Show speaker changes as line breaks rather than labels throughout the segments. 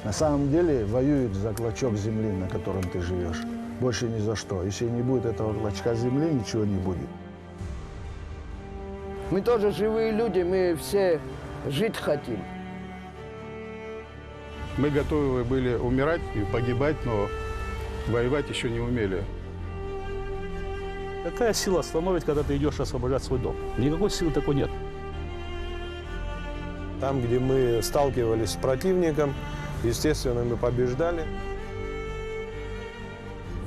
На самом деле воюют за клочок земли, на котором ты живешь. Больше ни за что. Если не будет этого клочка земли, ничего не будет.
Мы тоже живые люди, мы все жить хотим.
Мы готовы были умирать и погибать, но воевать еще не умели.
Какая сила остановит, когда ты идешь освобождать свой дом? Никакой силы такой нет.
Там, где мы сталкивались с противником, естественно, мы побеждали.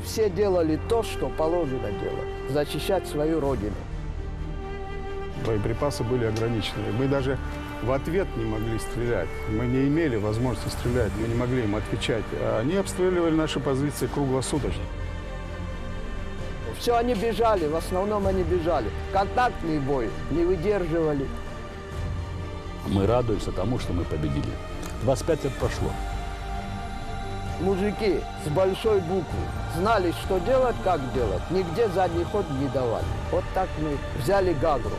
Все делали то, что положено делать, защищать свою родину.
Боеприпасы были ограничены. Мы даже в ответ не могли стрелять. Мы не имели возможности стрелять, мы не могли им отвечать. А они обстреливали наши позиции круглосуточно.
Все, они бежали, в основном они бежали. Контактный бой не выдерживали.
Мы радуемся тому, что мы победили. 25 лет прошло.
Мужики с большой буквы знали, что делать, как делать. Нигде задний ход не давали. Вот так мы взяли Гагру.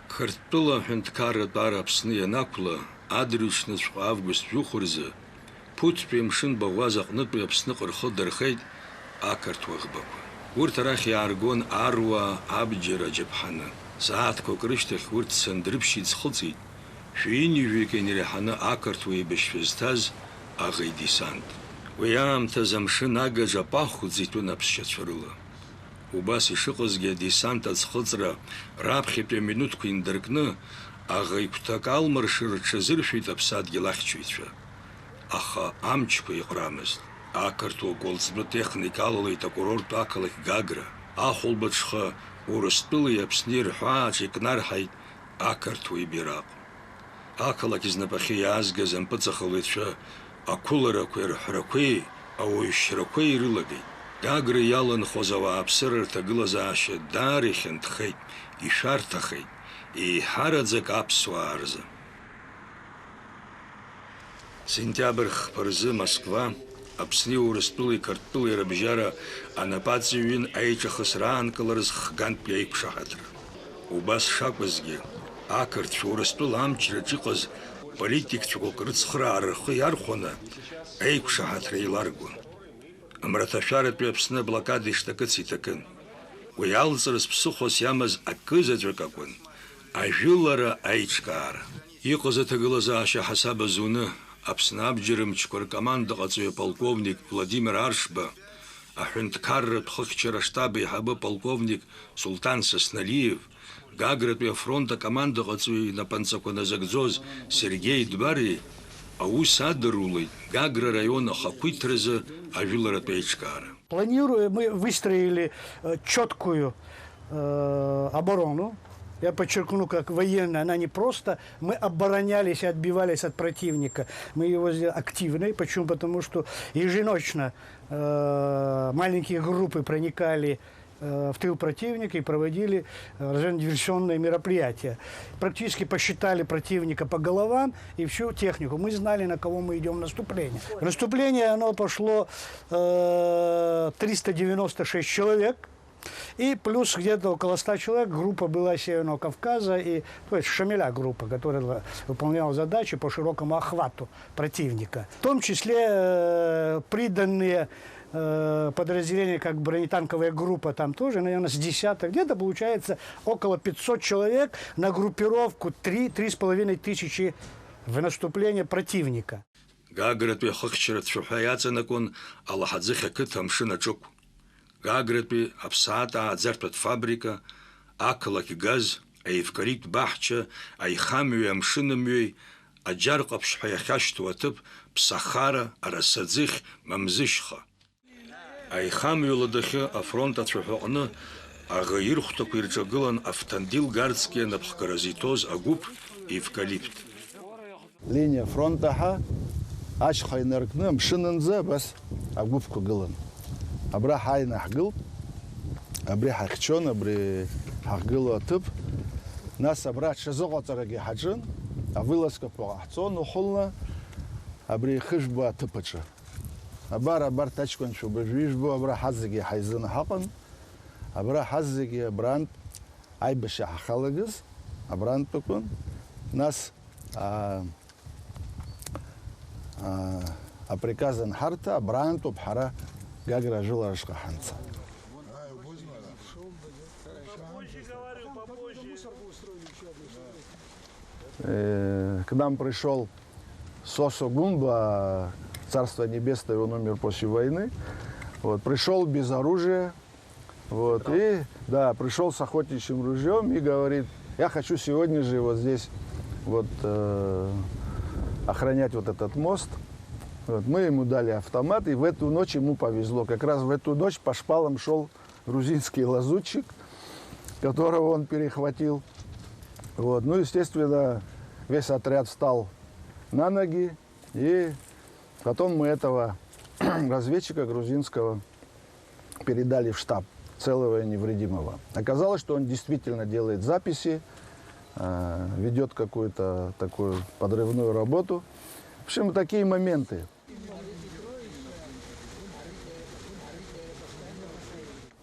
Хартпыла хенткара тара Аԥсны накула, адырҩаҽныҵәҟьа август жәохәырзы, ԥуҭтәи амшын баӷәаз аҟнытәи Аԥсныҟа рхы дырхеит ақырҭуа ӷбақәа. Урҭ арахь иааргон аруаа, абџьар аџьаԥҳаны. Сааҭқәак рышьҭахь урҭ сандырԥшьи ӡхыҵит, шәҩынҩажәаҩык инареиҳаны ақырҭуа еибашьҩы зҭаз аӷеи десант. Уи аамҭаз амшын агаҿ апахәыӡ итәын аԥсшьацәа рыла. Убас ишыҟазгьы адесант аӡхыҵра раԥхьатәи аминуҭқәа индыркны, аӷа игәҭак алмыршыр рҽазыршәеит аԥсадгьыл ахьчаҩцәа. Аха амчқәа иҟрамызт. Ақырҭуа гәылҵтәы техникалала итакәырортә ақалақь Гагра, ахәылбыҽха Урыстәылеи Аԥсни рҳәааҿ икнарҳаит ақырҭуа ибираҟ. Ақалақь знапахьы иаазгаз ампыҵахалаҩцәа ақәыларақәеи рҳәрақәеи, ауаҩшьрақәеи ирылагеит. Гагра иаланхоз ауааԥсыра рҭагылазаашьа даара ихьанҭхеит, ишәарҭахеит, еиҳараӡак аԥсуаа рзы. Сентиабр хԥа рзы Москва, Аԥсни Урыстәылеи Қырҭтәылеи рыбжьара анапаҵаҩ ҩын аиҿахыс раанкылараз хгантә еиқәшаҳаҭра. Убас шакәызгьы, ақырҭшәа Урыстәыла амчраҿ иҟаз политикцәақәак рыцхыраара рхы иархәаны еиқәшаҳаҭра еиларгон. Амраҭашәаратәи Аԥсны аблокада ишҭакыц иҭакын. Уи алҵыраз ԥсыхәас иамаз акызаҵәык акәын, ажәылара аиҿкаара. Иҟаз аҭагылазаашьа ҳасаб азуны Аԥсны абџьар мчқәа ркоманда ҟаҵаҩ аполковник Владимир Аршба, аҳәынҭқарратә хыхьчара аштаб еиҳабы полковник Султан Сосналиев, Гагратәи афронт акоманда ҟаҵаҩ инапанҵақәа назыгӡоз Сергеи Дбари аус адырулеит Гагра район ахақәиҭразы ажәыларатә аиҿкаара.
Планируя, мы выстроили четкую оборону. Я подчеркну, как военная, она не просто. Мы оборонялись и отбивались от противника. Мы его сделали активной. Почему? Потому что еженочно маленькие группы проникали в тыл противника и проводили диверсионные мероприятия. Практически посчитали противника по головам и всю технику. Мы знали, на кого мы идем в наступление. Наступление, оно пошло 396 человек. И плюс где-то около 100 человек группа была Северного Кавказа, и, то есть Шамиля группа, которая выполняла задачи по широкому охвату противника. В том числе приданные подразделения, как бронетанковая группа, там тоже, наверное, с десяток, где-то получается около 500 человек на группировку 3-3,5 тысячи в наступление противника.
Гагратәи ахыхьчаратә шәаҳәа иаҵанакуан Алаҳаӡыхь ақыҭа амшын аҿықә. Гагратәи аԥсаатә ааӡартәатә фабрика, ақалақь газ, аевкалипт баҳча, аихамҩеи амшынымҩеи, аџьар ҟаԥшь ҳәа иахьашьҭоу аҭыԥ, ԥсахара, арасаӡыхь, мамзышьха. Аихамҩа ладахьы афронт ацәаҳәа аҟны аӷа ирхәҭақәа ирҿагылан Автандил Гарцки анапхгаразы иҭоз агәыԥ евкалипт.
Линия фронтаҳа ашьха инаркны амшынынӡа бас агәыԥқәа гылан. Абра ҳааины ҳгылт, абри ҳахьчон, абри ҳахгыло аҭыԥ, нас абра аҽазыҟаҵарагьы ҳаҿын, авылазкақәа ҟаҳҵон ухәылны абри хыжәба аҭыԥ аҿы. абар тачкон шубежвиш бу абра хаззиги хайзын хакан абра хаззиги бранд айбеша халагыз абранд тукун нас приказан харта бранд обхара гагра жилашка ханца. К нам пришел Сосо Гунба, Царство Небесное, он умер после войны. Вот, пришел без оружия, вот, и да, пришел с охотничьим ружьем и говорит, я хочу сегодня же вот здесь вот, охранять вот этот мост. Вот, мы ему дали автомат, и в эту ночь ему повезло. Как раз в эту ночь по шпалам шел грузинский лазутчик, которого он перехватил. Вот. Ну, естественно, весь отряд встал на ноги, и потом мы этого разведчика грузинского передали в штаб, целого и невредимого. Оказалось, что он действительно делает записи, ведет какую-то такую подрывную работу. В общем, такие моменты.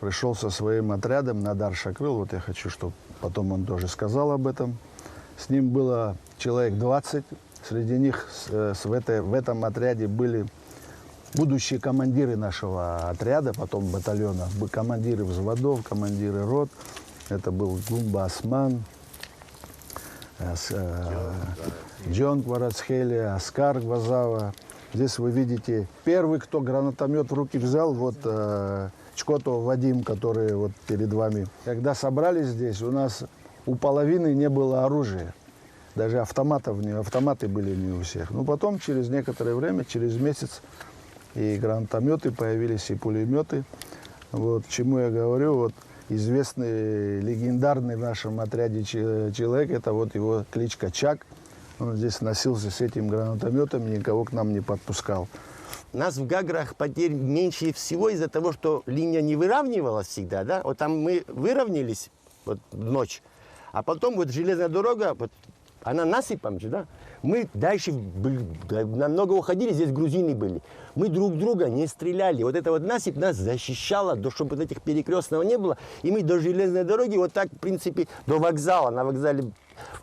Пришел со своим отрядом Надар Шакрыл, вот я хочу, чтобы потом он тоже сказал об этом. С ним было человек 20, среди них в этом отряде были будущие командиры нашего отряда, потом батальона, командиры взводов, командиры рот. Это был Гумба Осман, Джон Кварацхели, Оскар Гвазава. Здесь вы видите, первый, кто гранатомет в руки взял, вот Чкотов Вадим, который вот перед вами. Когда собрались здесь, у нас у половины не было оружия. Даже автоматы были не у всех. Но потом, через некоторое время, через месяц, и гранатометы появились, и пулеметы. Вот, чему я говорю, вот известный, легендарный в нашем отряде человек, это вот его кличка Чак. Он здесь носился с этим гранатометом, никого к нам не подпускал.
Нас в Гаграх потерь меньше всего из-за того, что линия не выравнивалась всегда, да? Вот там мы выровнялись вот, в ночь, а потом вот железная дорога, вот, она насыпом же, да? Мы дальше намного уходили, здесь грузины были. Мы друг друга не стреляли. Вот эта вот насыпь нас защищала, чтобы вот этих перекрестного не было. И мы до железной дороги, вот так, в принципе, до вокзала. На вокзале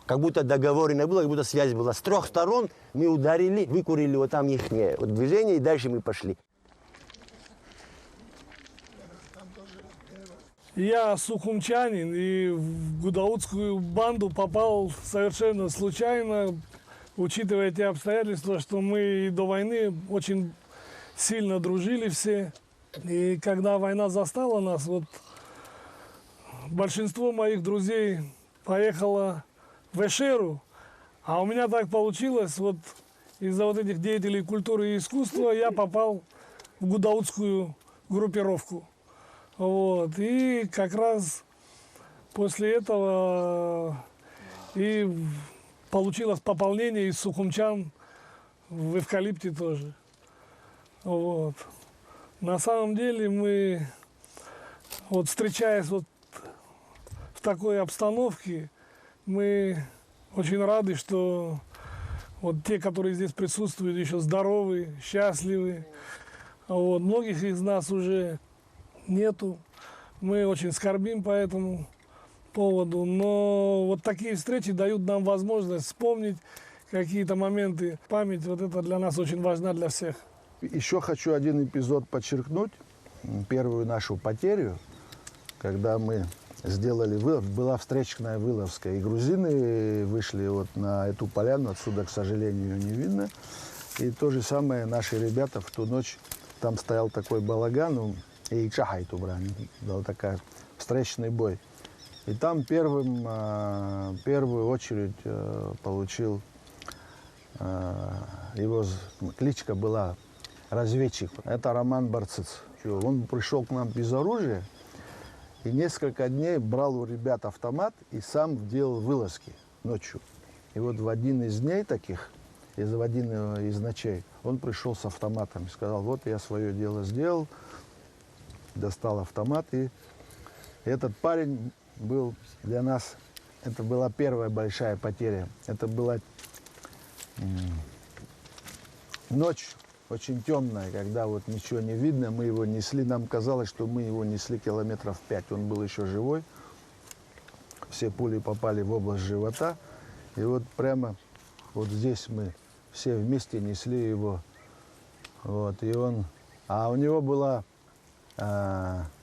как будто договора не было, как будто связь была. С трех сторон мы ударили, выкурили вот там их вот движение, и дальше мы пошли.
Я сухумчанин, и в гудаутскую банду попал совершенно случайно, учитывая те обстоятельства, что мы до войны очень сильно дружили все. И когда война застала нас, вот большинство моих друзей поехало в Эшеру, а у меня так получилось, вот из-за вот этих деятелей культуры и искусства я попал в гудаутскую группировку. Вот. И как раз после этого и получилось пополнение из сухумчан в Эвкалипте тоже. Вот. На самом деле мы, вот, встречаясь вот в такой обстановке, мы очень рады, что вот те, которые здесь присутствуют, еще здоровы, счастливы. Вот. Многих из нас уже нету. Мы очень скорбим по этому поводу. Но вот такие встречи дают нам возможность вспомнить какие-то моменты. Память вот это для нас очень важна, для всех.
Еще хочу один эпизод подчеркнуть. Первую нашу потерю, когда мы сделали вылов, была встречная выловская. И грузины вышли вот на эту поляну, отсюда, к сожалению, не видно. И то же самое наши ребята в ту ночь, там стоял такой балаган, и чахайту брали, был такой встречный бой. И там первую очередь получил, его кличка была разведчик. Это Роман Барциц. Он пришел к нам без оружия и несколько дней брал у ребят автомат и сам делал вылазки ночью. И вот в один из дней таких, в один из ночей, он пришел с автоматом и сказал, вот я свое дело сделал, достал автомат. И этот парень был для нас, это была первая большая потеря. Это была ночь очень темное, когда вот ничего не видно, мы его несли, нам казалось, что мы его несли километров 5, он был еще живой. Все пули попали в область живота, и вот прямо вот здесь мы все вместе несли его. Вот, и он, а у него была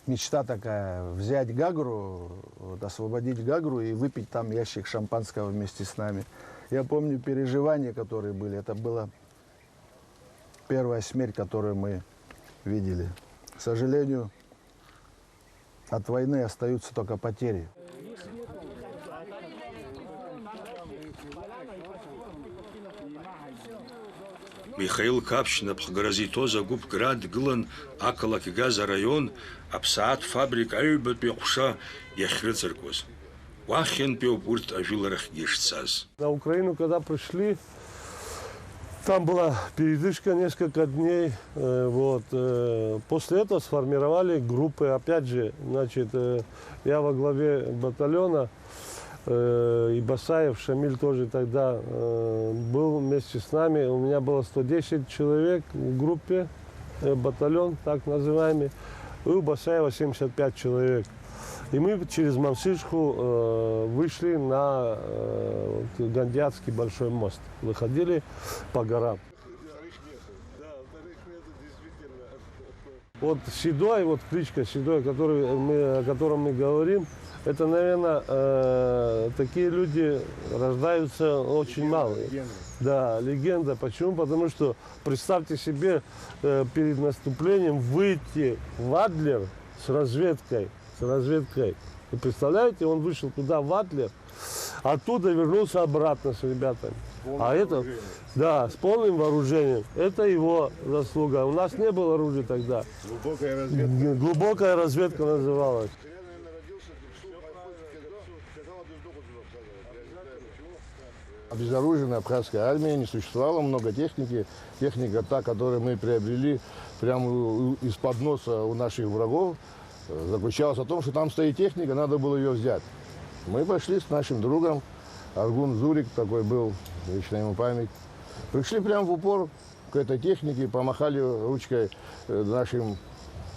мечта такая, взять Гагру, вот, освободить Гагру и выпить там ящик шампанского вместе с нами. Я помню переживания, которые были, это была первая смерть, которую мы видели. К сожалению, от войны остаются только потери.
Михаил Капшин Абхгаразитоза Губград Гылан Акалак Газа район Апсаат фабрик Альбат Пехуша Яхрыцеркоз. Вахен Пеопурт Ажиларах Гешцаз.
На Украину, когда пришли, там была передышка несколько дней. После этого сформировали группы. Опять же, значит, я во главе батальона, и Басаев, Шамиль тоже тогда был вместе с нами. У меня было 110 человек в группе, батальон так называемый. И у Басаева 75 человек. И мы через Мансишку вышли на Гандиатский большой мост. Выходили по горам. Вот Седой, вот кличка Седой, о котором мы говорим, это, наверное, такие люди рождаются очень мало. Легенда. Да, легенда. Почему? Потому что, представьте себе, перед наступлением выйти в Адлер с разведкой. Вы представляете, он вышел туда, в Адлер, оттуда вернулся обратно с ребятами. Да, с полным вооружением. Это его заслуга. У нас не было оружия тогда. Глубокая разведка называлась.
Обезоруженной абхазской армии не существовало много техники. Техника та, которую мы приобрели прямо из-под носа у наших врагов, заключалась в том, что там стоит техника, надо было ее взять. Мы пошли с нашим другом, Аргун Зурик такой был, вечная ему память. Пришли прямо в упор к этой технике, помахали ручкой нашим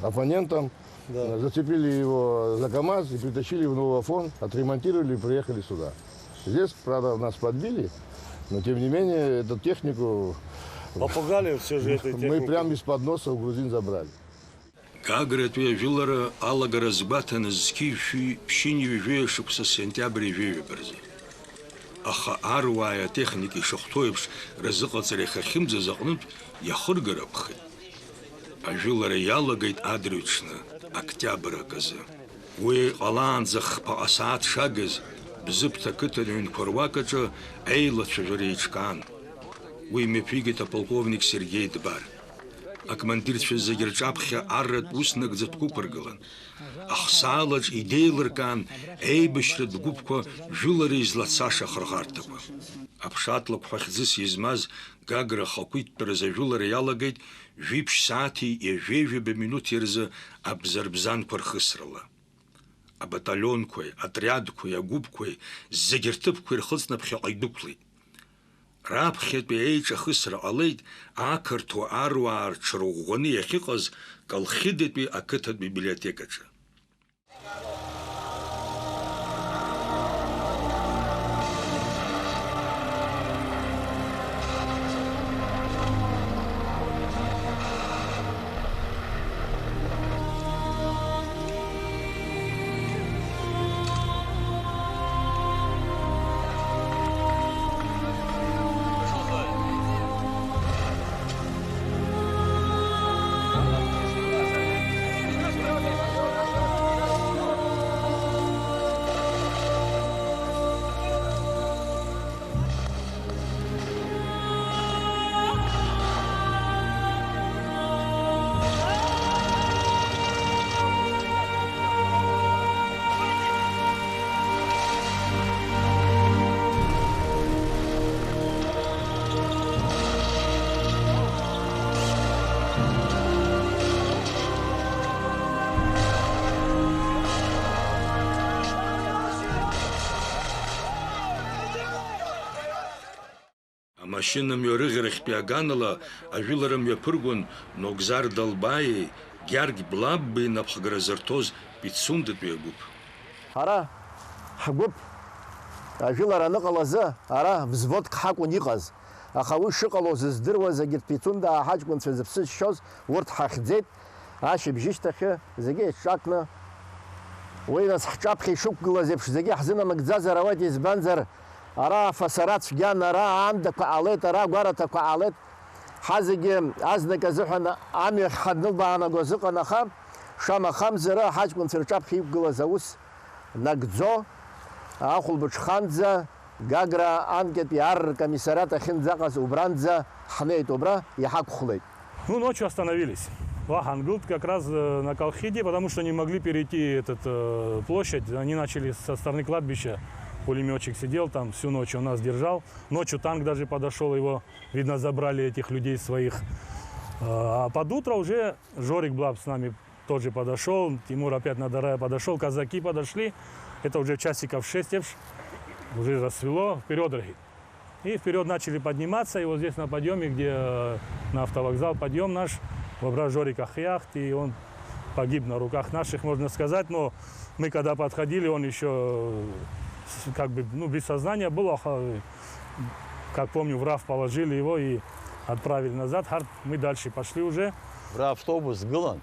оппонентам, зацепили его за КамАЗ и притащили в Новый Афон, отремонтировали и приехали сюда. Здесь, правда, нас подбили, но тем не менее эту технику
попугали все же этой техникой.
Мы прямо из-под носа у грузин забрали.
Гагратве Виллара Аллага разбатана скифи пщиневе со сентября веберзи. Аха арвая техники шахтоевш разыграться химза загнут яхургарабхи. А Виллара ялагает адрючна октября каза. Уе аланзах по асаат шагез. Бзыпта кытарин Курвакача Эйла Чажуричкан. Уймепигита полковник Сергей Дбар. А командир Чазагирчапхя Аррат Уснак Заткупаргалан. Ахсалач и Дейларкан Эйбешред Губко Жулари из Лацаша Хархартова. Апшатлап Хахзис измаз Гагра Хакуит Переза Жулари Ялагайт Випш Сати и Веви минут ерза Абзарбзан Пархысрала. А батальонкой, отрядкой, а губкой, с загертыпкой рхылсна пхяйдуклей. Рабхет бейча хысра алейт, акарту аруар чаругони яхиказ, калхидет би акытат библиотекача. Машинам йорыгырых пиаганала, ажвиларам япыргун, Ногзар Далбай, Гярг Блабби напхагразартоз Пицундет вегуб.
Ара, хагуб, ажвилара ныҟалазы, ара взводк ҳакәын иҟаз. Аха уи шыҟалоз здыруаз агьырҭ Пицунда аҳаҷкәынцәа зыԥсы шьоз, урҭ ҳахьӡеит, ашьыбжьышьҭахьы зегьы еиҿакны. Уи нас ҳҿаԥхьа ишықәгылаз еиԥш зегьы ҳзынамыгӡазар ауеит, избанзар ара афасара цәгьан, ара аандақәа ҟалеит, ара агәараҭақәа ҟалеит. Ҳазегьы азнык азыҳәан амҩахь ҳанылбаанагоз ыҟан, аха шамахамзар аҳаҷкәынцәа рҿаԥхьа иқәгылаз аус нагӡо ахәылбыҽханӡа Гагра анкетәи арркомиссариат ахьынӡаҟаз убранӡа ҳнеит, убра иҳақәхәлеит.
Ну, ночью остановились. Вахангут как раз на Колхиде, потому что не могли перейти площадь. Они начали со стороны кладбища. Пулеметчик сидел там всю ночь, он нас держал. Ночью танк даже подошел, его, видно, забрали этих людей своих. А под утро уже Жорик Блаб с нами тоже подошел. Тимур опять на Дарая подошел, казаки подошли. Это уже часиков 6, уже рассвело, вперед, дорогие. И вперед начали подниматься. И вот здесь на подъеме, где на автовокзал подъем наш, вобрал Жорик Ахяхт, и он погиб на руках наших, можно сказать. Но мы когда подходили, он еще как бы без сознания был. Как помню, в РАФ положили его и отправили назад. Мы дальше пошли уже.
В автобус Гылан,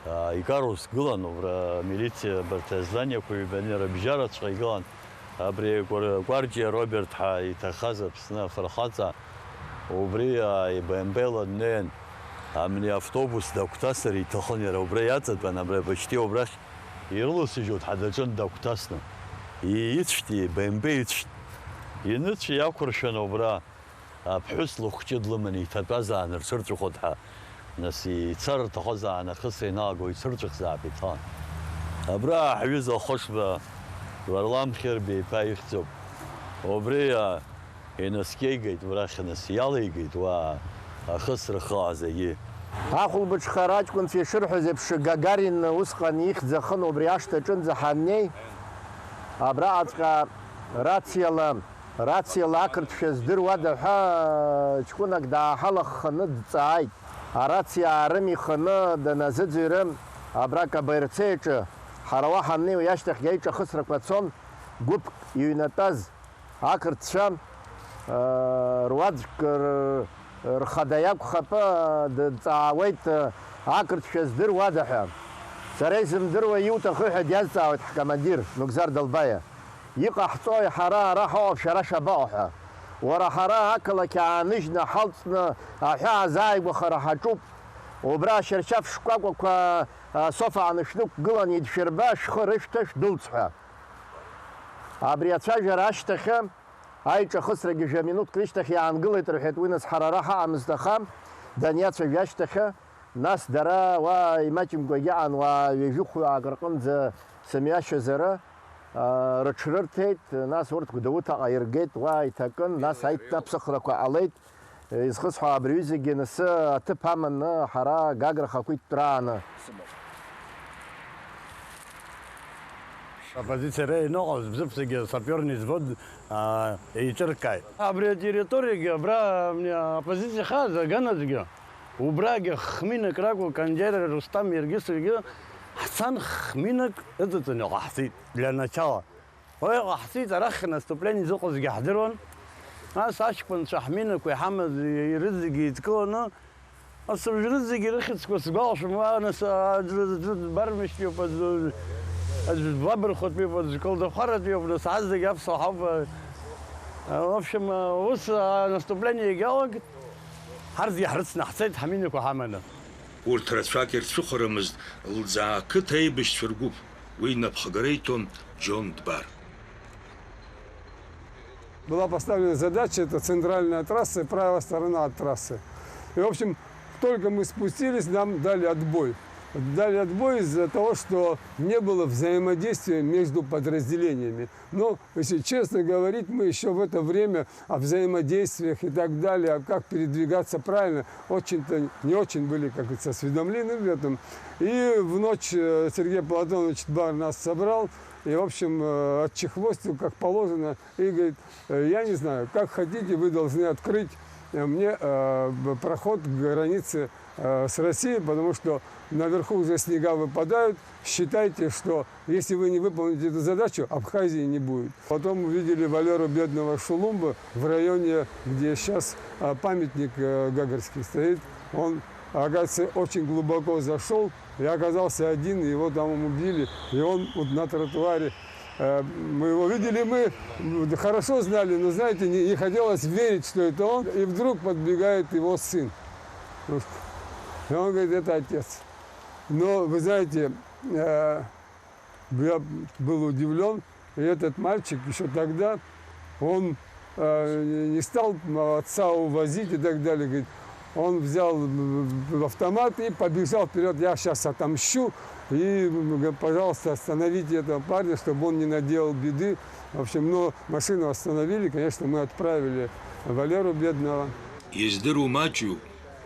Икарус Гылан, в милиция Бартезлания, Куибенера Бжара, Гылан. Абри гвардия Роберт Итахаза, Псна Фархаца, Убри и БМБ Нен, а мне автобус Дауктасер и Тахонера Убраяцат, Банабре, почти обращ, и Ирлус идет, Хададжан Дауктасна. И ицшти, БМБ ицшти. И ночь я куршен обра, а пхус лухчидлмани, Татаза, Нерсурчу Ходха, Наси Цар Тахаза, Нахасейнагу, и Сурчух Запитан. Абра, Хавиза Хошба. Варлам Херби паихцоб. Обрия инаскейгейт, врахинасиялейгейт, ва ахыср хазаги.
Ахәылбыҽха раҷкәынцәа ишырҳәоз еиԥш Гагарин усҟан ихьӡ ахын убри ашҭаҿынӡа ҳаннеи, абраҟаҵәҟьа рациала ақырҭшәа здыруада ҳәа ҷкәынак дааҳалахханы дҵааит. Арациа аарымиханы даназыӡырҩрым абра Кабаирцеиҿы ҳара уа ҳаннеиуа иашьҭахь иаиҿахысрақәа цон, гәыԥк иҩнатәаз ақырҭцәа руаӡәк рхада иакәхап дҵаауеит ақырҭшәа здыруада ҳәа. Сара изымдыруа иуҭаху ҳәа диазҵаауеит ҳкомандир Нугзар Далбаиа. Иҟаҳҵои ҳара ара ҳауп, шәара шабаҟоу ҳәа. Уара ҳара ақалақь ааныжьны ҳалҵны аҳәаа азааигәахара ҳаҿуп. Убра ашьаршьаф шкәакәақәа софа анышнықәгылан идшәырба шәхы рышәҭа шәдәылҵ ҳәа. Абри ацәажәара ашьҭахьы аиҿахысрагьы жәаминуҭк рышьҭахь иаангылеит рҳәеит, уи нас ҳара ара ҳаҟамызт, аха даниацәажәа ашьҭахьы нас дара уа имаҷымкәагьы аан уа ҩажәихәҩаак рҟынӡа сымҩашьозара рыҽрырҭеит, нас урҭ Гәдоуҭаҟа иргеит, уа иҭакын, нас аиҭаԥсахрақәа ҟалеит. Изхысҳәо абри зегьы насы аҭыԥ аманы ҳара Гагра хақәиҭ тәрааны.
Оппозиция Рейногов, бзыпсиги саперный взвод Ичеркай. Абри территории, абра оппозиция хаза, ганазги. Убраги хминок раку канджера Рустам Ергисовги. Хасан хминок, это не гахсит для начала. Ой гахсит, арах наступление зукос гахдерон. А Сашкин Шахминок и Хамад Ризги Ткона. А с Ризги Рихицко сгал, а нас бармишки под Бабр хоть под колдохарат, в нас азги абсахав. В общем, ус наступление галак. Харзи харцна хсайт Хаминок и Хамана.
Урҭ рацәак ирцәыхарамызт лӡаақыҭ аибашьцәа ргәыԥ, уи напхгареитон Џьон Дбар.
Была поставлена задача, это центральная трасса и правая сторона от трассы. И, в общем, только мы спустились, нам дали отбой. Дали отбой из-за того, что не было взаимодействия между подразделениями. Но, если честно говорить, мы еще в это время о взаимодействиях и так далее, а как передвигаться правильно, очень-то не очень были, как говорится, осведомлены в этом. И в ночь Сергей Платонович Дбар нас собрал, и, в общем, отчехвостил, как положено, и говорит, я не знаю, как хотите, вы должны открыть мне проход к границе с Россией, потому что наверху уже снега выпадают. Считайте, что если вы не выполните эту задачу, Абхазии не будет. Потом увидели Валеру Бедного Шулумба в районе, где сейчас памятник Гагарский стоит. Он, оказывается, очень глубоко зашел и оказался один, его там убили. И он вот на тротуаре. Мы его видели, мы хорошо знали, но, знаете, не хотелось верить, что это он. И вдруг подбегает его сын. И он говорит, это отец. Но, вы знаете, я был удивлен. И этот мальчик еще тогда, он не стал отца увозить и так далее. Говорит, он взял автомат и побежал вперед. Я сейчас отомщу. И, пожалуйста, остановите этого парня, чтобы он не наделал беды. В общем, но машину остановили. Конечно, мы отправили Валеру Бедного.
Ездеру мачу,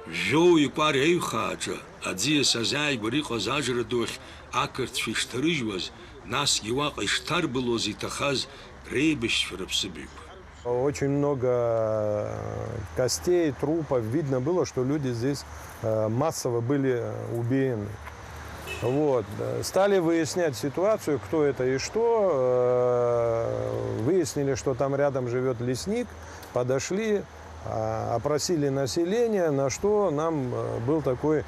жо и парей хаджа, адзия сазай бариха зажра дух, акарт фиштарыжваз, нас евак иштар было зитахаз, рейбиш ферапсабик.
Очень много костей, трупов. Видно было, что люди здесь массово были убиены. Вот. Стали выяснять ситуацию, кто это и что. Выяснили, что там рядом живет лесник. Подошли, опросили население, на что нам был такая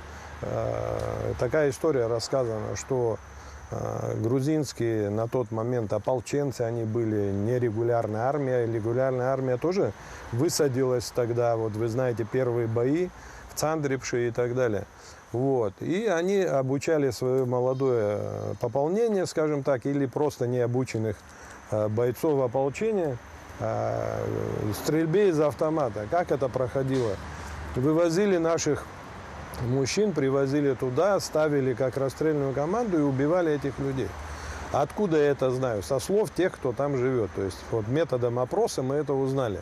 история рассказана, что грузинские на тот момент ополченцы, они были нерегулярная армия. Регулярная армия тоже высадилась тогда, вот вы знаете, первые бои в Цандрипше и так далее. Вот. И они обучали свое молодое пополнение, скажем так, или просто необученных бойцов ополчения стрельбе из автомата. Как это проходило? Вывозили наших мужчин, привозили туда, ставили как расстрельную команду и убивали этих людей. Откуда я это знаю? Со слов тех, кто там живет. То есть вот методом опроса мы это узнали.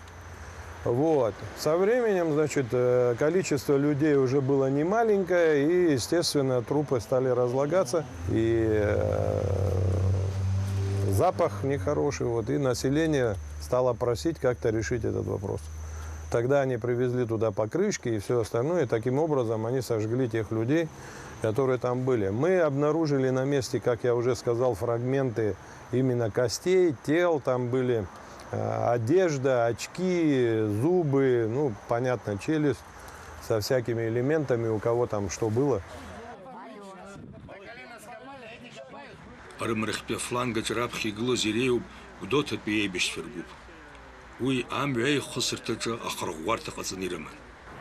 Вот. Со временем, значит, количество людей уже было немаленькое, и, естественно, трупы стали разлагаться, и запах нехороший, вот, и население стало просить как-то решить этот вопрос. Тогда они привезли туда покрышки и все остальное, и таким образом они сожгли тех людей, которые там были. Мы обнаружили на месте, как я уже сказал, фрагменты именно костей, тел, там были одежда, очки, зубы, ну, понятно, челюсть со всякими элементами, у кого там что было.
Армрахпе флангач рабхи глазирею, гдота пиебиш фергуб. Уй амвей хосертача ахрагварта хацанирама.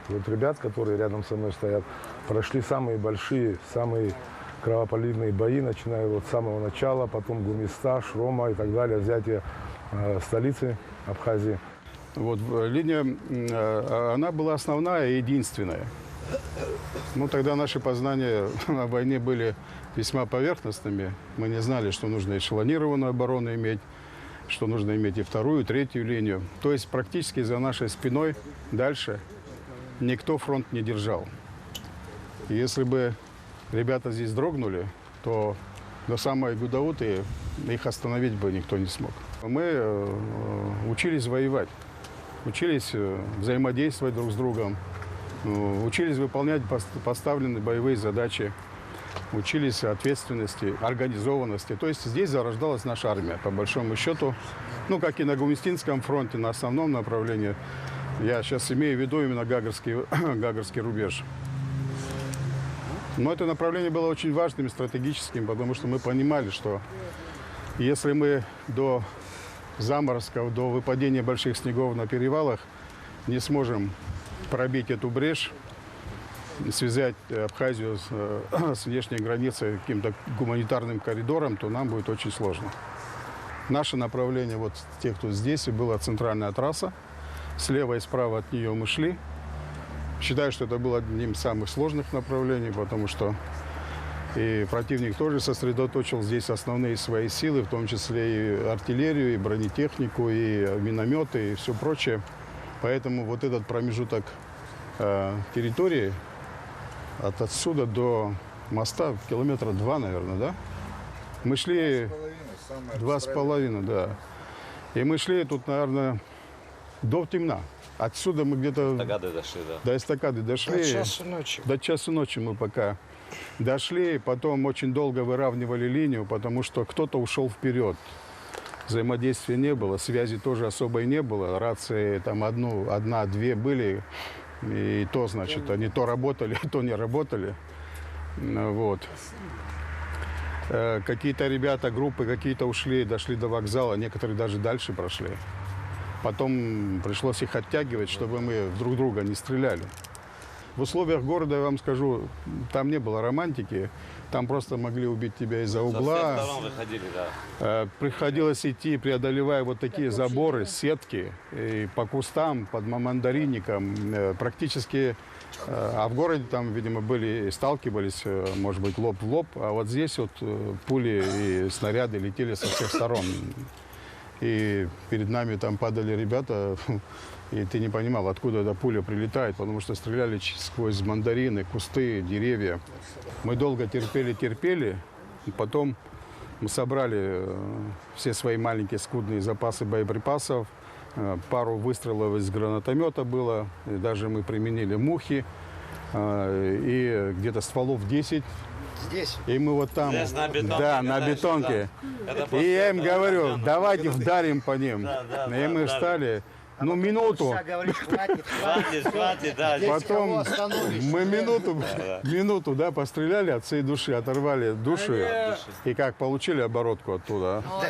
Вот ребят, которые рядом со мной стоят, прошли самые большие, самые кровопролитные бои, начиная вот с самого начала, потом Гумиста, Шрома и так далее, взятие столицы Абхазии.
Вот линия, она была основная и единственная. Ну, тогда наши познания о войне были весьма поверхностными. Мы не знали, что нужно эшелонированную оборону иметь, что нужно иметь и вторую, и третью линию. То есть практически за нашей спиной дальше никто фронт не держал. И если бы ребята здесь дрогнули, то до самой Гудауты их остановить бы никто не смог. Мы учились воевать, учились взаимодействовать друг с другом, учились выполнять поставленные боевые задачи, учились ответственности, организованности. То есть здесь зарождалась наша армия, по большому счету. Ну, как и на Гумистинском фронте, на основном направлении. Я сейчас имею в виду именно Гагарский рубеж. Но это направление было очень важным и стратегическим, потому что мы понимали, что если мы до заморозков, до выпадения больших снегов на перевалах не сможем пробить эту брешь, связать Абхазию с внешней границей каким-то гуманитарным коридором, то нам будет очень сложно. Наше направление, вот те, кто здесь, была центральная трасса. Слева и справа от нее мы шли. Считаю, что это было одним из самых сложных направлений, потому что и противник тоже сосредоточил здесь основные свои силы, в том числе и артиллерию, и бронетехнику, и минометы, и все прочее. Поэтому вот этот промежуток территории от отсюда до моста километра 2, наверное, да? Мы шли 2,5, да. И мы шли тут, наверное, до темна. Отсюда мы где-то
дошли, да.
до эстакады дошли.
До часу ночи.
До часу ночи мы пока дошли. Потом очень долго выравнивали линию, потому что кто-то ушел вперед. Взаимодействия не было, связи тоже особой не было. Рации там одна-две были. И то, значит, они то работали, то не работали. Вот. Какие-то ребята, группы какие-то ушли, дошли до вокзала, некоторые даже дальше прошли. Потом пришлось их оттягивать, чтобы мы друг друга не стреляли. В условиях города, я вам скажу, там не было романтики. Там просто могли убить тебя из-за угла.
Со всех сторон выходили, да.
Приходилось идти, преодолевая вот такие заборы, сетки, и по кустам, под мандаринником. Практически, а в городе там, видимо, сталкивались, может быть, лоб в лоб. А вот здесь вот пули и снаряды летели со всех сторон. И перед нами там падали ребята, и ты не понимал, откуда эта пуля прилетает, потому что стреляли сквозь мандарины, кусты, деревья. Мы долго терпели, и потом мы собрали все свои маленькие скудные запасы боеприпасов. Пару выстрелов из гранатомета было, и даже мы применили мухи, и где-то стволов 10.
Здесь?
И мы вот там,
здесь на бетонке,
да, на бетонке.
Да.
И я им говорю, давайте вдарим по ним. И мы встали, ну, минуту.
Хватит, да.
Потом мы минуту, да, постреляли от всей души, оторвали души. И как получили оборотку оттуда.
А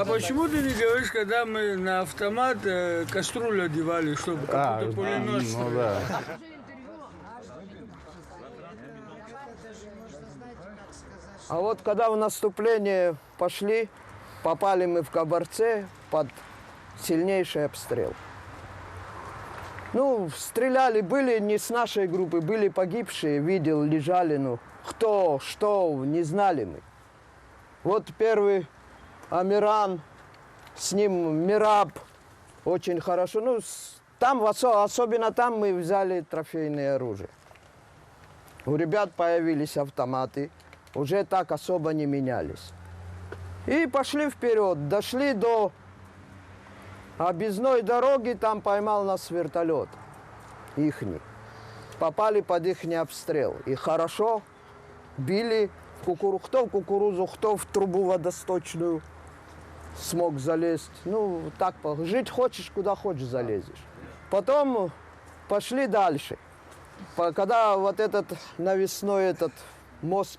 почему ты не говоришь, когда мы на автомат кастрюлю одевали, чтобы какой-то пулемет?
Ну да.
А вот когда в наступление пошли, попали мы в Кабарце под сильнейший обстрел. Ну, стреляли, были не с нашей группы, были погибшие, видел, лежали, ну, кто, что, не знали мы. Вот первый Амиран, с ним Мираб, очень хорошо. Ну, там, особенно там мы взяли трофейное оружие. У ребят появились автоматы. Уже так особо не менялись. И пошли вперед, дошли до объездной дороги, там поймал нас вертолет ихний. Попали под ихний обстрел. И хорошо били кто в кукурузу, кто в трубу водосточную смог залезть. Ну, так, жить хочешь, куда хочешь залезешь. Потом пошли дальше. Когда вот этот навесной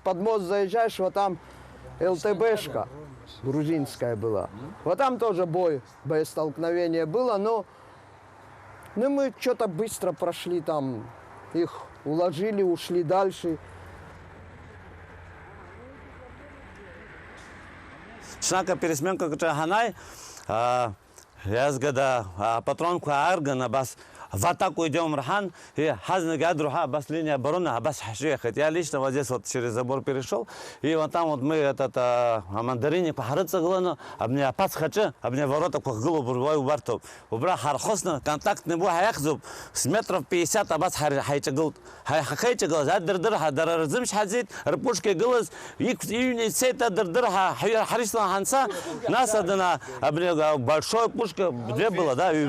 под мост заезжаешь, вот там ЛТБшка грузинская была. Вот там тоже боестолкновение было, но мы что-то быстро прошли там, их уложили, ушли дальше.
Шнака пересменка Качаханай, я сгода патронку Аргана бас. В атаку идем Рахан, и Хазна Гадруха, бас линия обороны, бас Хашехет. Я лично вот здесь вот через забор перешел, и вот там вот мы этот мандарине похарыться глану, а мне пац хача, а мне ворота как голову бурваю барту. Убра хархосна, контакт не был хаяхзуб, с метров 50, а бас хайчагл, хайчагл, дыр-дыр, дарарзымш хазит, рпушки глаз, и сета дыр-дыр, харисла ханса, нас одна, а мне большой пушка, две было, да, и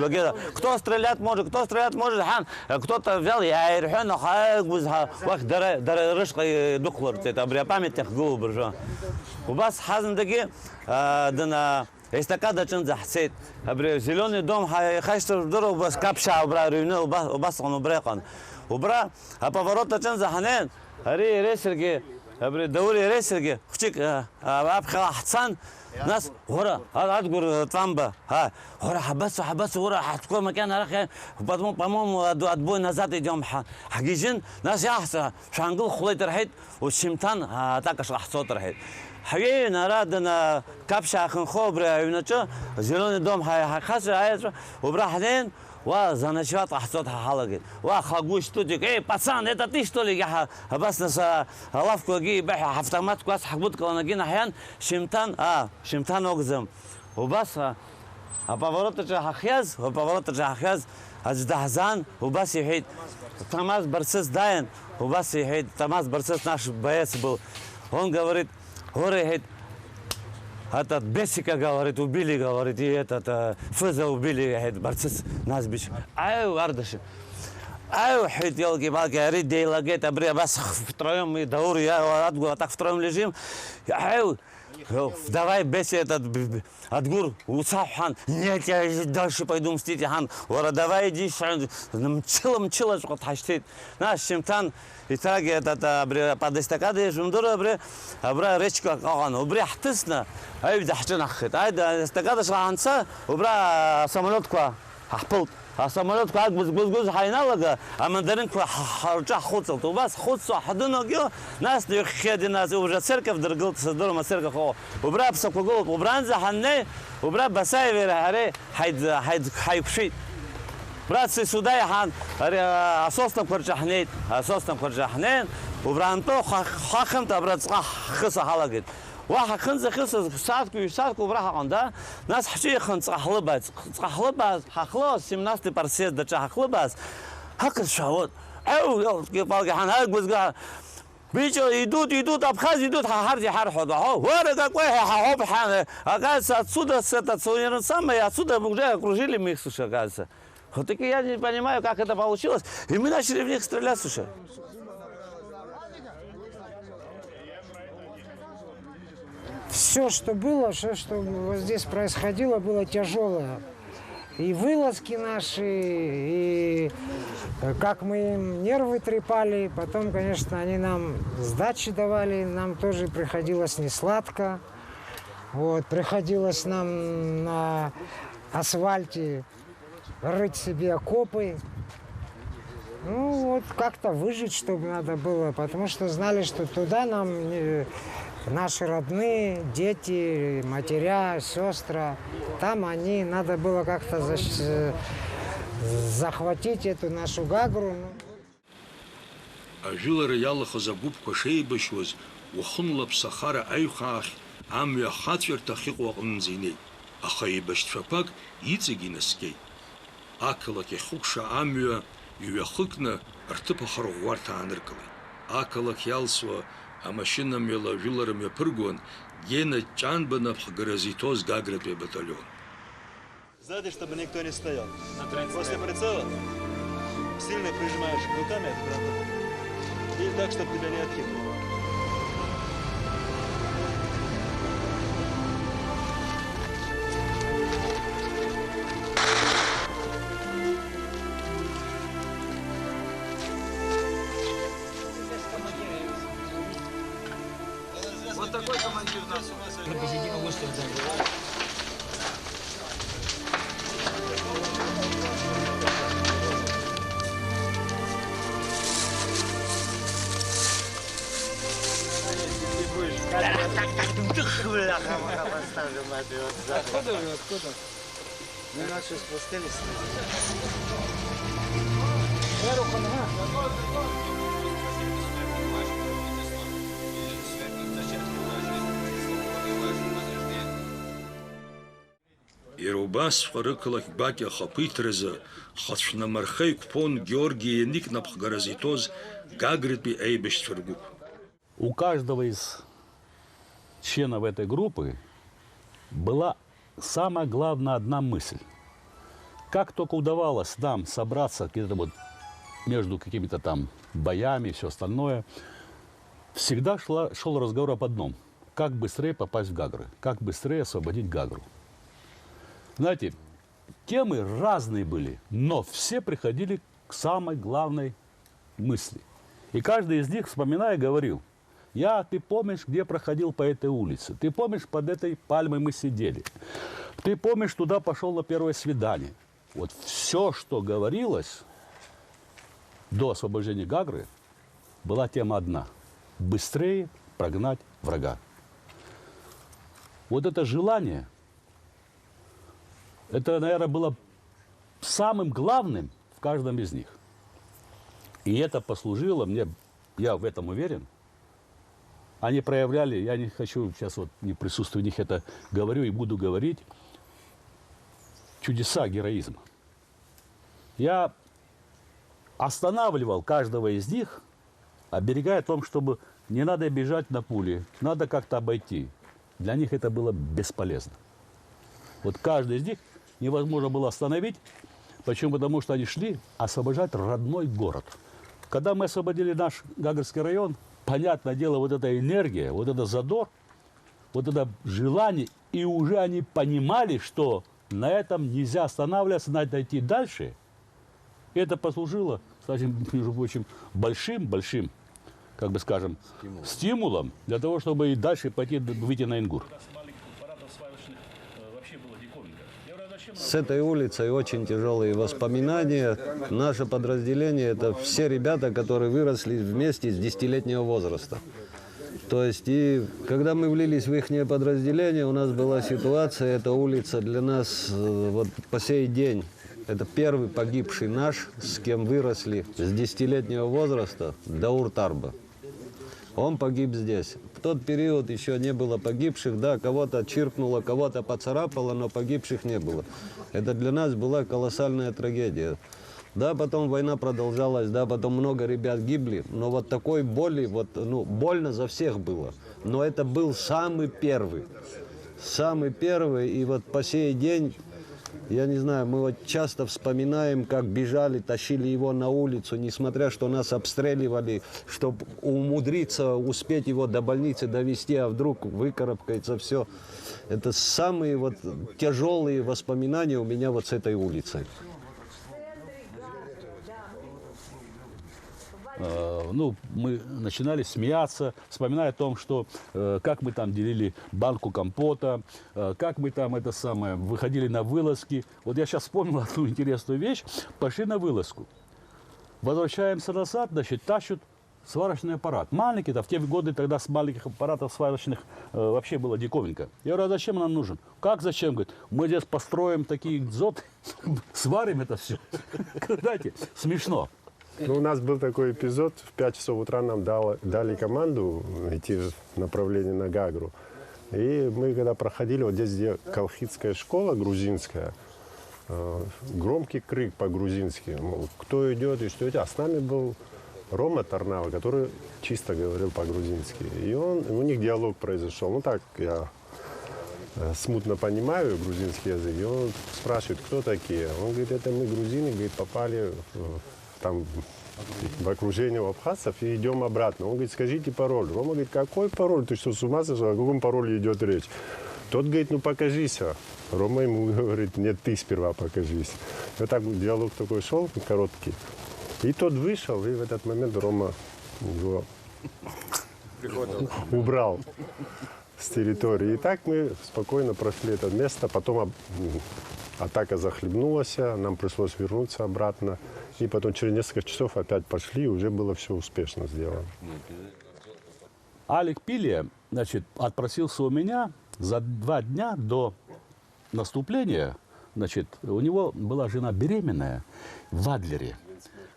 кто стрелять может, кто-то взял, я и рехен, вах рышкой духлор, это обря памятник голову буржуа. У вас хазандаги, дана эстакада чин захсет, обря зеленый дом, хайштер дорог, у вас капша, убра рюне, у вас он убрекан. Убра, а поворота чин заханен, ари ресерги, обря даури ресерги, хчик, абхала хцан, ناس ورا هذا أذكر تامبا ها ورا حبس ورا حتكون مكان هذا بدمو بمو أدبوي نزات يوم حقيقين ناس يحس شانقول خليت رحيت والشمتان تاكش لحصوت رحيت حقيقين أرادنا كابشة خن خبر يونتشا زلون دوم خاصة هاي وبراحتين وزناشات حصوتها حلقت وخاقوش توديك إيه باتسان это ты что ли я بس ناس لافكو جي بح حفتمات كواس حبوت كنا جينا أحيان شمتان أقزم وبس поворотача хахяз аздахзан убас ехид Тамаз Барсес Дайен убас ехид Тамаз Барсес наш боец был он говорит горе ехид
Этот Бесика, говорит, убили, говорит, и этот Фыза убили, говорит, борцы нас бич. Ай, Ардаши. Ай, хит, елки-палки, говорит, дейлагет, бас втроем, и Даур, я Адгур, а так втроем лежим. Ай, давай, Беси, этот Адгур, Усахан, нет, я дальше пойду мстить, хан. Вора, давай, иди, мчила, что таштит. Наш Шимтан, и так этот, под эстакадой, жумдура, речка, убри, хтысна. Ай, дахчын ахит. Ай, эстакада шаханца, убра самолет ква, ахпылт. А самолет как бы гуз хайналага, а мандарин харча хуцал. То вас хуцал хадуно гё, нас не хеди нас уже церковь дорогал, дома церковь хо. Убра псакугол, убранза ханне, убра басайвер харе, хайпшит. Братцы сюда я хан, асостам харчахнет, убранто хахам та братца хса халагет. واحد خنزة خلص ساعتكو براحة عنده ناس حشي خنز حلباس حخلاص سيم ناس تبارسيز ده حخلباس هكذا شهوات أو كيف بالك حن هاك بس قال بيجو يدود أبخاز يدود حارجي حار حدا هو ورقة كويه حوب حنا أقاس отсюда с этот сувенир самое отсюда уже окружили мих слушай оказывается вот таки я не понимаю как это получилось и мы начали в них стрелять слушай.
Все, что было, все, что вот здесь происходило, было тяжелое. И вылазки наши, и как мы им нервы трепали. Потом, конечно, они нам сдачи давали, нам тоже приходилось несладко. Вот, приходилось нам на асфальте рыть себе окопы. Ну, вот как-то выжить, чтобы надо было, потому что знали, что туда нам... Наши родные, дети, матеря, сестры, там они, надо было как-то захватить эту нашу Гагру.
Ажылара иалахаз агәыԥқәа шеибашьуаз, уахынла ԥсахара аиҩхаахь амҩа ахаҵәырҭахь иҟоу аҟынӡа инеит, аха еибашьцәақәак иҵегь инаскьеит. Ақалақь иахыкәша амҩа иҩахыкны рҭыԥ ахырӷәӷәарҭа ааныркылеит. Ақалақь иалсуа амашьына мҩала ажәылара мҩаԥыргон Гена Чанбанов ҳгаразитоз Гагратәи батальон.
Сзади, чтобы никто не стоял. После прицела сильно прижимаешь руками этот гранатомет. И так, чтобы тебя не откинуло.
Вот такой командир у нас.
Откуда? Мы наши спустились.
Ирубасҵәҟьа рықалақь гәакьа ахақәиҭразы хацәнамырха иқәԥон Георги Яникнап ҳгаразитоз Гагратәи аибашьцәа ргәыԥ.
У каждого из членов этой группы была самая главная одна мысль. Как только удавалось нам собраться где-то вот между какими-то там боями и все остальное, всегда шел разговор об одном. Как быстрее попасть в Гагры, как быстрее освободить Гагру. Знаете, темы разные были, но все приходили к самой главной мысли. И каждый из них, вспоминая, говорил: ты помнишь, где проходил по этой улице? Ты помнишь, под этой пальмой мы сидели? Ты помнишь, туда пошел на первое свидание? Вот все, что говорилось до освобождения Гагры, была тема одна: быстрее прогнать врага. Вот это желание, это, наверное, было самым главным в каждом из них. И это послужило мне, я в этом уверен. Они проявляли, я не хочу сейчас вот не присутствую них это говорю и буду говорить, чудеса героизма. Я останавливал каждого из них, оберегая о том, чтобы не надо бежать на пули, надо как-то обойти. для них это было бесполезно. Вот каждый из них невозможно было остановить. Почему? Потому что они шли освобождать родной город. Когда мы освободили наш Гагарский район, понятное дело, вот эта энергия, вот этот задор, вот это желание, и уже они понимали, что на этом нельзя останавливаться, надо идти дальше. Это послужило, кстати, между прочим, большим, как бы скажем, стимулом для того, чтобы и дальше пойти, выйти на Ингур.
С этой улицей очень тяжелые воспоминания. Наше подразделение – это все ребята, которые выросли вместе с 10-летнего возраста. То есть, и когда мы влились в их подразделение, у нас была ситуация, эта улица для нас вот по сей день, это первый погибший наш, с кем выросли с 10-летнего возраста, Даур Тарба. Он погиб здесь. В тот период еще не было погибших, да, кого-то чиркнуло, кого-то поцарапало, но погибших не было. Это для нас была колоссальная трагедия. Да, потом война продолжалась, да, потом много ребят гибли, но вот такой боли, вот, ну, больно за всех было. Но это был самый первый, и вот по сей день, я не знаю, мы вот часто вспоминаем, как бежали, тащили его на улицу, несмотря что нас обстреливали, чтобы умудриться успеть его до больницы довести, а вдруг выкарабкается все. Это самые вот тяжелые воспоминания у меня вот с этой улицей.
Ну, мы начинали смеяться, вспоминая о том, что как мы там делили банку компота, как мы там выходили на вылазки. Вот я сейчас вспомнил одну интересную вещь. Пошли на вылазку. Возвращаемся назад, значит, тащат сварочный аппарат. Маленький-то, в те годы тогда с маленьких аппаратов сварочных вообще было диковинка. Я говорю, а зачем нам нужен? Как зачем? Говорит, мы здесь построим такие дзоты, сварим это все. Знаете, смешно.
Ну, у нас был такой эпизод, в 5 часов утра нам дали команду идти в направлении на Гагру. И мы когда проходили, вот здесь, где колхидская школа грузинская, громкий крик по-грузински, мол, кто идет и что идет. А с нами был Рома Тарнава, который чисто говорил по-грузински. И у них диалог произошел. Ну так, я смутно понимаю грузинский язык. И он спрашивает, кто такие. Он говорит, это мы грузины, говорит, попали там в окружение абхазцев и идем обратно. Он говорит, скажите пароль. Рома говорит, какой пароль? Ты что, с ума сошел? О каком пароле идет речь? Тот говорит, ну покажись. Рома ему говорит, нет, ты сперва покажись. И вот так диалог такой шел, короткий. И тот вышел, и в этот момент Рома его убрал с территории. И так мы спокойно прошли это место. Потом атака захлебнулась, нам пришлось вернуться обратно. И потом через несколько часов опять пошли, и уже было все успешно сделано.
Алик Пилия, значит, отпросился у меня за 2 дня до наступления. Значит, у него была жена беременная в Адлере.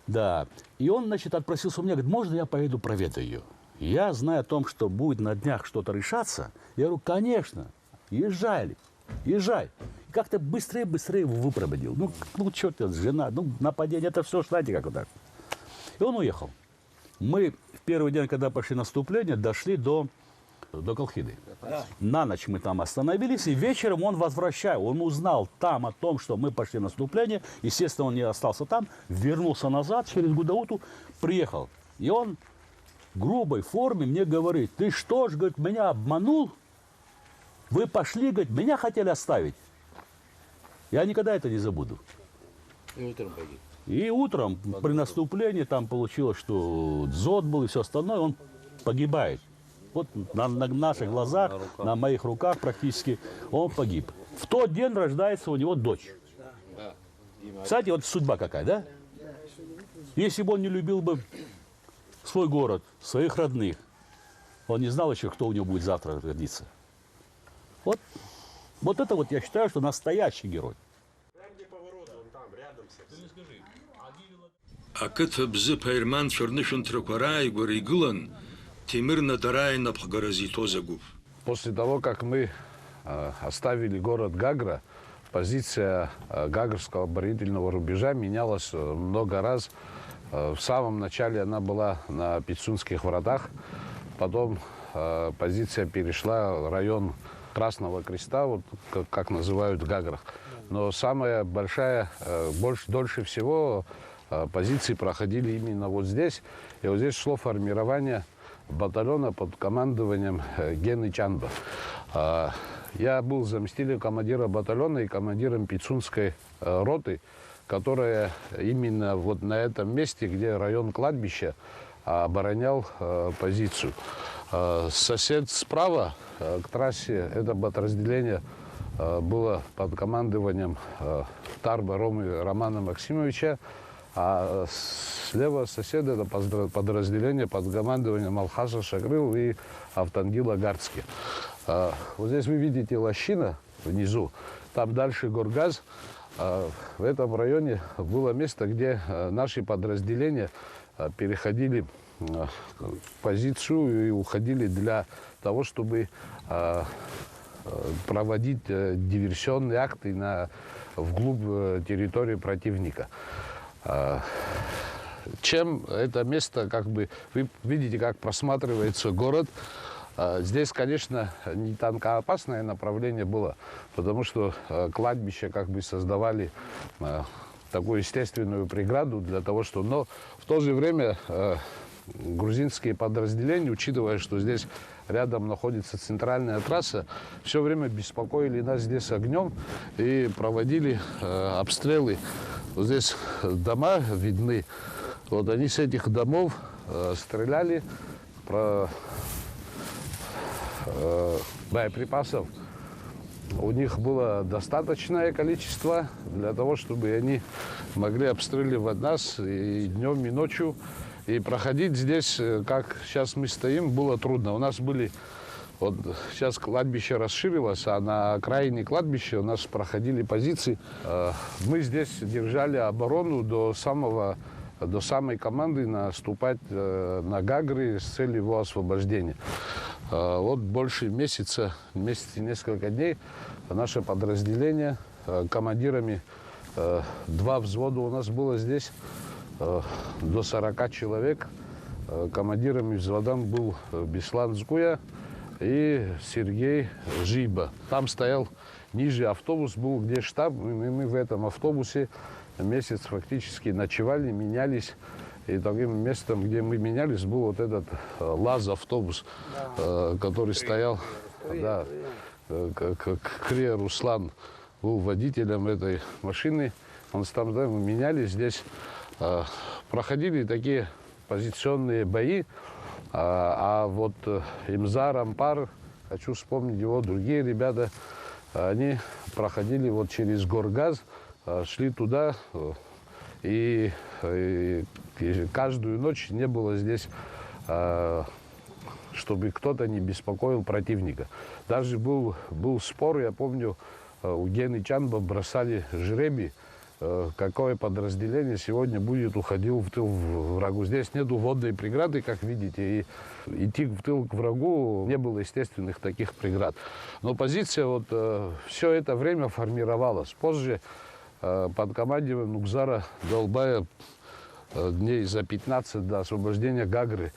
Да. И он, значит, отпросился у меня, говорит, можно я поеду проведаю ее? Я, зная о том, что будет на днях что-то решаться, я говорю, конечно, езжай. И как-то быстрее его выпроводил. Ну черт, жена, нападение, это все, знаете, как вот так. И он уехал. Мы в первый день, когда пошли наступление, дошли до Колхиды. На ночь мы там остановились, и вечером он возвращается. Он узнал там о том, что мы пошли в наступление. Естественно, он не остался там, вернулся назад через Гудауту, приехал. И он в грубой форме мне говорит, ты что ж, говорит, меня обманул? Вы пошли, говорит, меня хотели оставить. Я никогда это не забуду.
И утром погиб.
И утром при наступлении там получилось, что дзот был и все остальное, он погибает. Вот на наших глазах, на моих руках практически он погиб. В тот день рождается у него дочь. Кстати, вот судьба какая, да? Если бы он не любил бы свой город, своих родных, он не знал еще, кто у него будет завтра родиться. Вот это вот я считаю, что настоящий герой.
Акыт бзы пайрман чернышын тракварай горы гылан, Тимир Надарай напхгаразито загуб.
После того, как мы оставили город Гагра, позиция Гагарского оборонительного рубежа менялась много раз. В самом начале она была на Пицунских вратах, потом позиция перешла в район Красного Креста, вот как называют Гаграх. Но самая большая, дольше всего позиции проходили именно вот здесь. И вот здесь шло формирование батальона под командованием Гены Чанба. Я был заместителем командира батальона и командиром Пицунской роты, которая именно вот на этом месте, где район кладбища, оборонял позицию. Сосед справа к трассе, это подразделение было под командованием Тарба Ромы Романа Максимовича, а слева соседа это подразделение под командованием Алхаса Шагрыл и Автангила Гардски. Вот здесь вы видите лощина внизу, там дальше Горгаз. В этом районе было место, где наши подразделения переходили позицию и уходили для того, чтобы проводить диверсионные акты вглубь территории противника. Чем это место, как бы, вы видите, как просматривается город. Здесь, конечно, не танкоопасное направление было, потому что кладбища как бы создавали такую естественную преграду для того, что... Но в то же время грузинские подразделения, учитывая, что здесь рядом находится центральная трасса, все время беспокоили нас здесь огнем и проводили обстрелы. Вот здесь дома видны. Вот они с этих домов стреляли, боеприпасов. У них было достаточное количество для того, чтобы они могли обстреливать нас и днем, и ночью. И проходить здесь, как сейчас мы стоим, было трудно. У нас были... Вот сейчас кладбище расширилось, а на окраине кладбища у нас проходили позиции. Мы здесь держали оборону до самой команды наступать на Гагры с целью его освобождения. Вот больше месяца, месяц и несколько дней наше подразделение командирами, 2 взвода у нас было здесь, до 40 человек. Командирами взводом был Беслан Згуя и Сергей Жиба. Там стоял ниже автобус, был где штаб, и мы в этом автобусе месяц фактически ночевали, менялись. И таким местом, где мы менялись, был вот этот ЛАЗ-автобус, который стоял. Да, Крия Руслан был водителем этой машины. Он там, да, мы менялись здесь. Проходили такие позиционные бои. А вот Имзар, Ампар, хочу вспомнить его, другие ребята, они проходили вот через Горгаз, шли туда. И каждую ночь не было здесь, чтобы кто-то не беспокоил противника. Даже был спор, я помню, у Гены Чанба бросали жребий, какое подразделение сегодня будет уходил в тыл врагу. Здесь нету водной преграды, как видите, и идти в тыл к врагу не было естественных таких преград. Но позиция вот все это время формировалась. Позже под командованием Нукзара Долбая дней за 15 до освобождения Гагры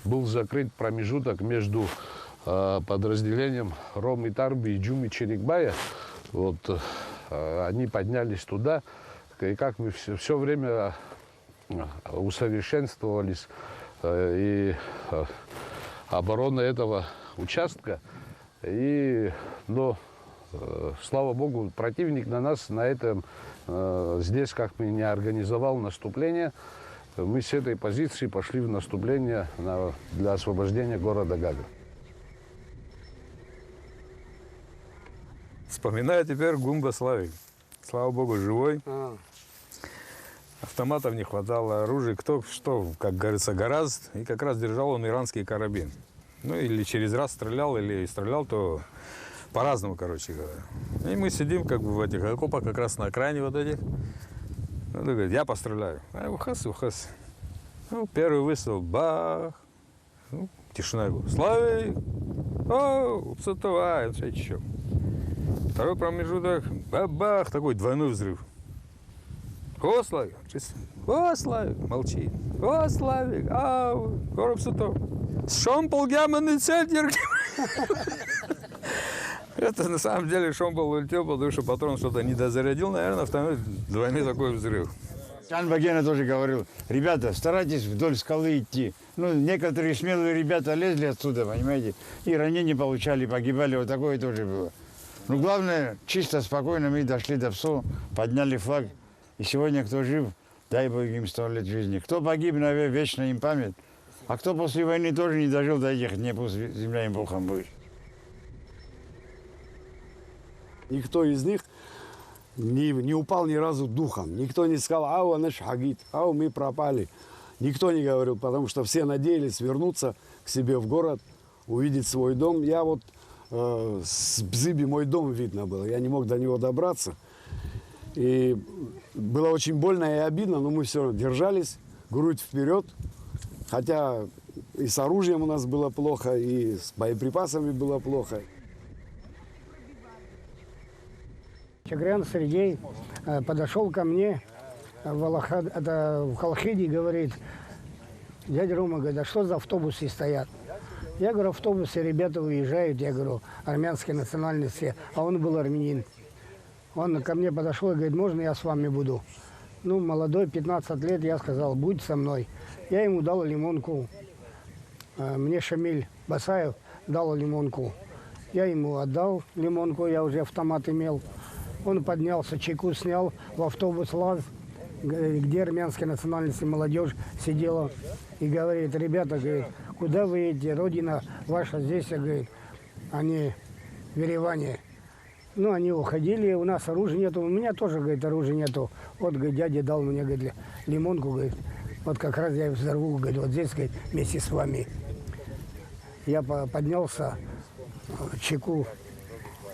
был закрыт промежуток между подразделением Ромы Тарби и Джумы Черикбая. Вот, они поднялись туда, и как мы все время усовершенствовались, и оборона этого участка. Но слава богу, противник на нас на этом здесь как бы не организовал наступление. Мы с этой позиции пошли в наступление для освобождения города Гагра.
Вспоминаю теперь Гумба Славик. Слава богу, живой. Автоматов не хватало, оружия. Кто что, как говорится, гораздо. И как раз держал он иранский карабин. Ну, или через раз стрелял, или стрелял, то по-разному, короче говоря. И мы сидим как бы в этих окопах, как раз на окраине вот этих. Ну, говорит, я постреляю. А ухас. Ну, первый выстрел, бах. Ну, тишина. Я говорю, Славик! О, цутовай, все еще. Второй промежуток, бах, такой двойной взрыв. О, Славик! О, Славик! Молчи. О, Славик! Ау! Короб сутов!
Шомпол гяманный центр. Это на самом деле шомпол улетел, потому что патрон что-то не дозарядил, наверное, второй двойной такой взрыв.
Жан Багена тоже говорил, ребята, старайтесь вдоль скалы идти. Ну, некоторые смелые ребята лезли отсюда, понимаете, и ранения получали, погибали, вот такое тоже было. Но главное, чисто, спокойно мы дошли до ПСО, подняли флаг. И сегодня кто жив, дай Бог им 100 лет жизни. Кто погиб, наверное, вечная им память. А кто после войны тоже не дожил до этих дней, пусть земля им Богом будет.
Никто из них не упал ни разу духом. Никто не сказал, ау, наш хагит, ау, мы пропали. Никто не говорил, потому что все надеялись вернуться к себе в город, увидеть свой дом. Я вот с Бзыби мой дом видно было, я не мог до него добраться. И было очень больно и обидно, но мы все равно держались, грудь вперед. Хотя и с оружием у нас было плохо, и с боеприпасами было плохо.
Чагрян Сергей подошел ко мне в Халхиде и говорит: дядя Рома, говорит, а что за автобусы стоят? Я говорю, автобусы, ребята уезжают, я говорю, армянской национальности, а он был армянин. Он ко мне подошел и говорит, можно я с вами буду? Ну, молодой, 15 лет, я сказал, будь со мной. Я ему дал лимонку. Мне Шамиль Басаев дал лимонку. Я ему отдал лимонку, я уже автомат имел. Он поднялся, чеку снял, в автобус лаз, где армянская национальность молодежь сидела. И говорит, ребята, говорит, куда вы едете, родина ваша здесь, говорит, а не в Ереване. Ну, они уходили, у нас оружия нету, у меня тоже, говорит, оружия нету. Вот, говорит, дядя дал мне, говорит, лимонку, говорит, вот как раз я взорву, говорит, вот здесь, говорит, вместе с вами. Я поднялся, чеку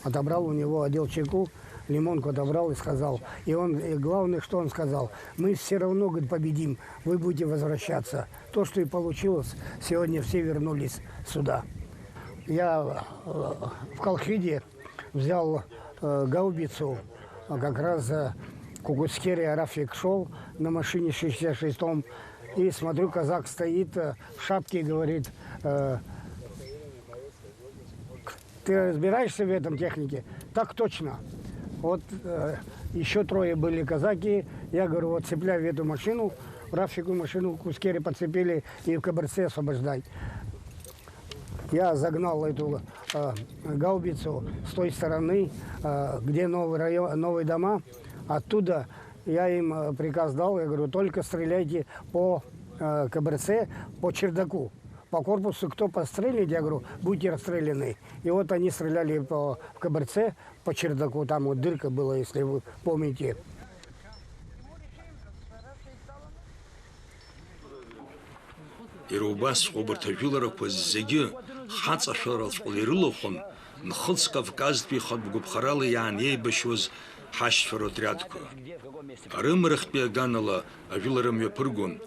отобрал у него, одел чеку, лимонку отобрал и сказал. И он, и главное, что он сказал, мы все равно, говорит, победим, вы будете возвращаться. То, что и получилось, сегодня все вернулись сюда. Я в Колхиде взял гаубицу, как раз Кукускери Рафик шел на машине 66-м, и смотрю, казак стоит в шапке и говорит, ты разбираешься в этом технике? Так точно. Вот еще трое были казаки, я говорю, вот цепляй в эту машину, Рафику машину Кускери подцепили и в КБРЦ освобождай. Я загнал эту гаубицу с той стороны, где новый район, новые дома. Оттуда я им приказ дал, я говорю, только стреляйте по КБРЦ, по чердаку. По корпусу кто пострелит, я говорю, будете расстреляны. И вот они стреляли по КБРЦ, по чердаку, там вот дырка была, если вы помните.
Ирубас обертажуларак поззеги хаца шаралшкул ирылохон нхылс Кавказпи хабгубхаралы яне бешвоз хашферотрядку. Арымрах пиаганала ажуларам япургун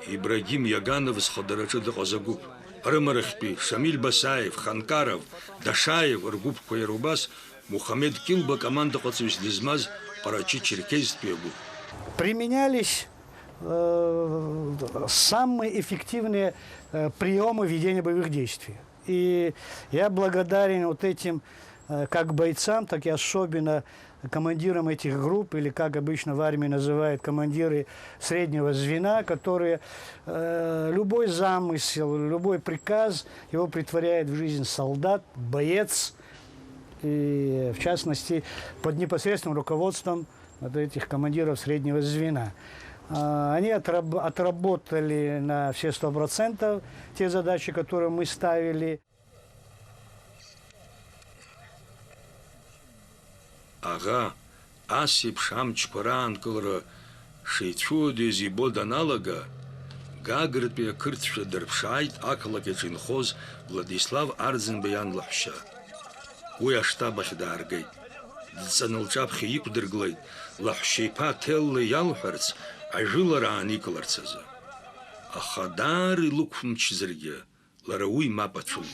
Ибрагим Яганов с Ходорачада Козагуб. Арымрахпи Шамиль Басаев, Ханкаров, Дашаев, Иргуб Койрубас, Мухаммед Килба, команда Коцвислизмаз, Парачи Черкезпиагу.
Применялись самые эффективные приемы ведения боевых действий. И я благодарен вот этим как бойцам, так и особенно командирам этих групп, или как обычно в армии называют командиры среднего звена, которые любой замысел, любой приказ его притворяет в жизнь солдат, боец, и в частности под непосредственным руководством вот этих командиров среднего звена. Они отработали на все 100% те задачи, которые мы ставили.
Ага, Асип Шамчпаран Кулра Шейчуди Зибод аналога, Гагрпия Кыртша Дерпшайт Акалакечинхоз Владислав Арзенбиян Лапша. Уя штабах даргай. Дзаналчап хиип дерглай. Лапшейпа теллы ялхарц, а жилара аникаларцаза. Ахадар и лукфмч зерге. Ларауй мапачул.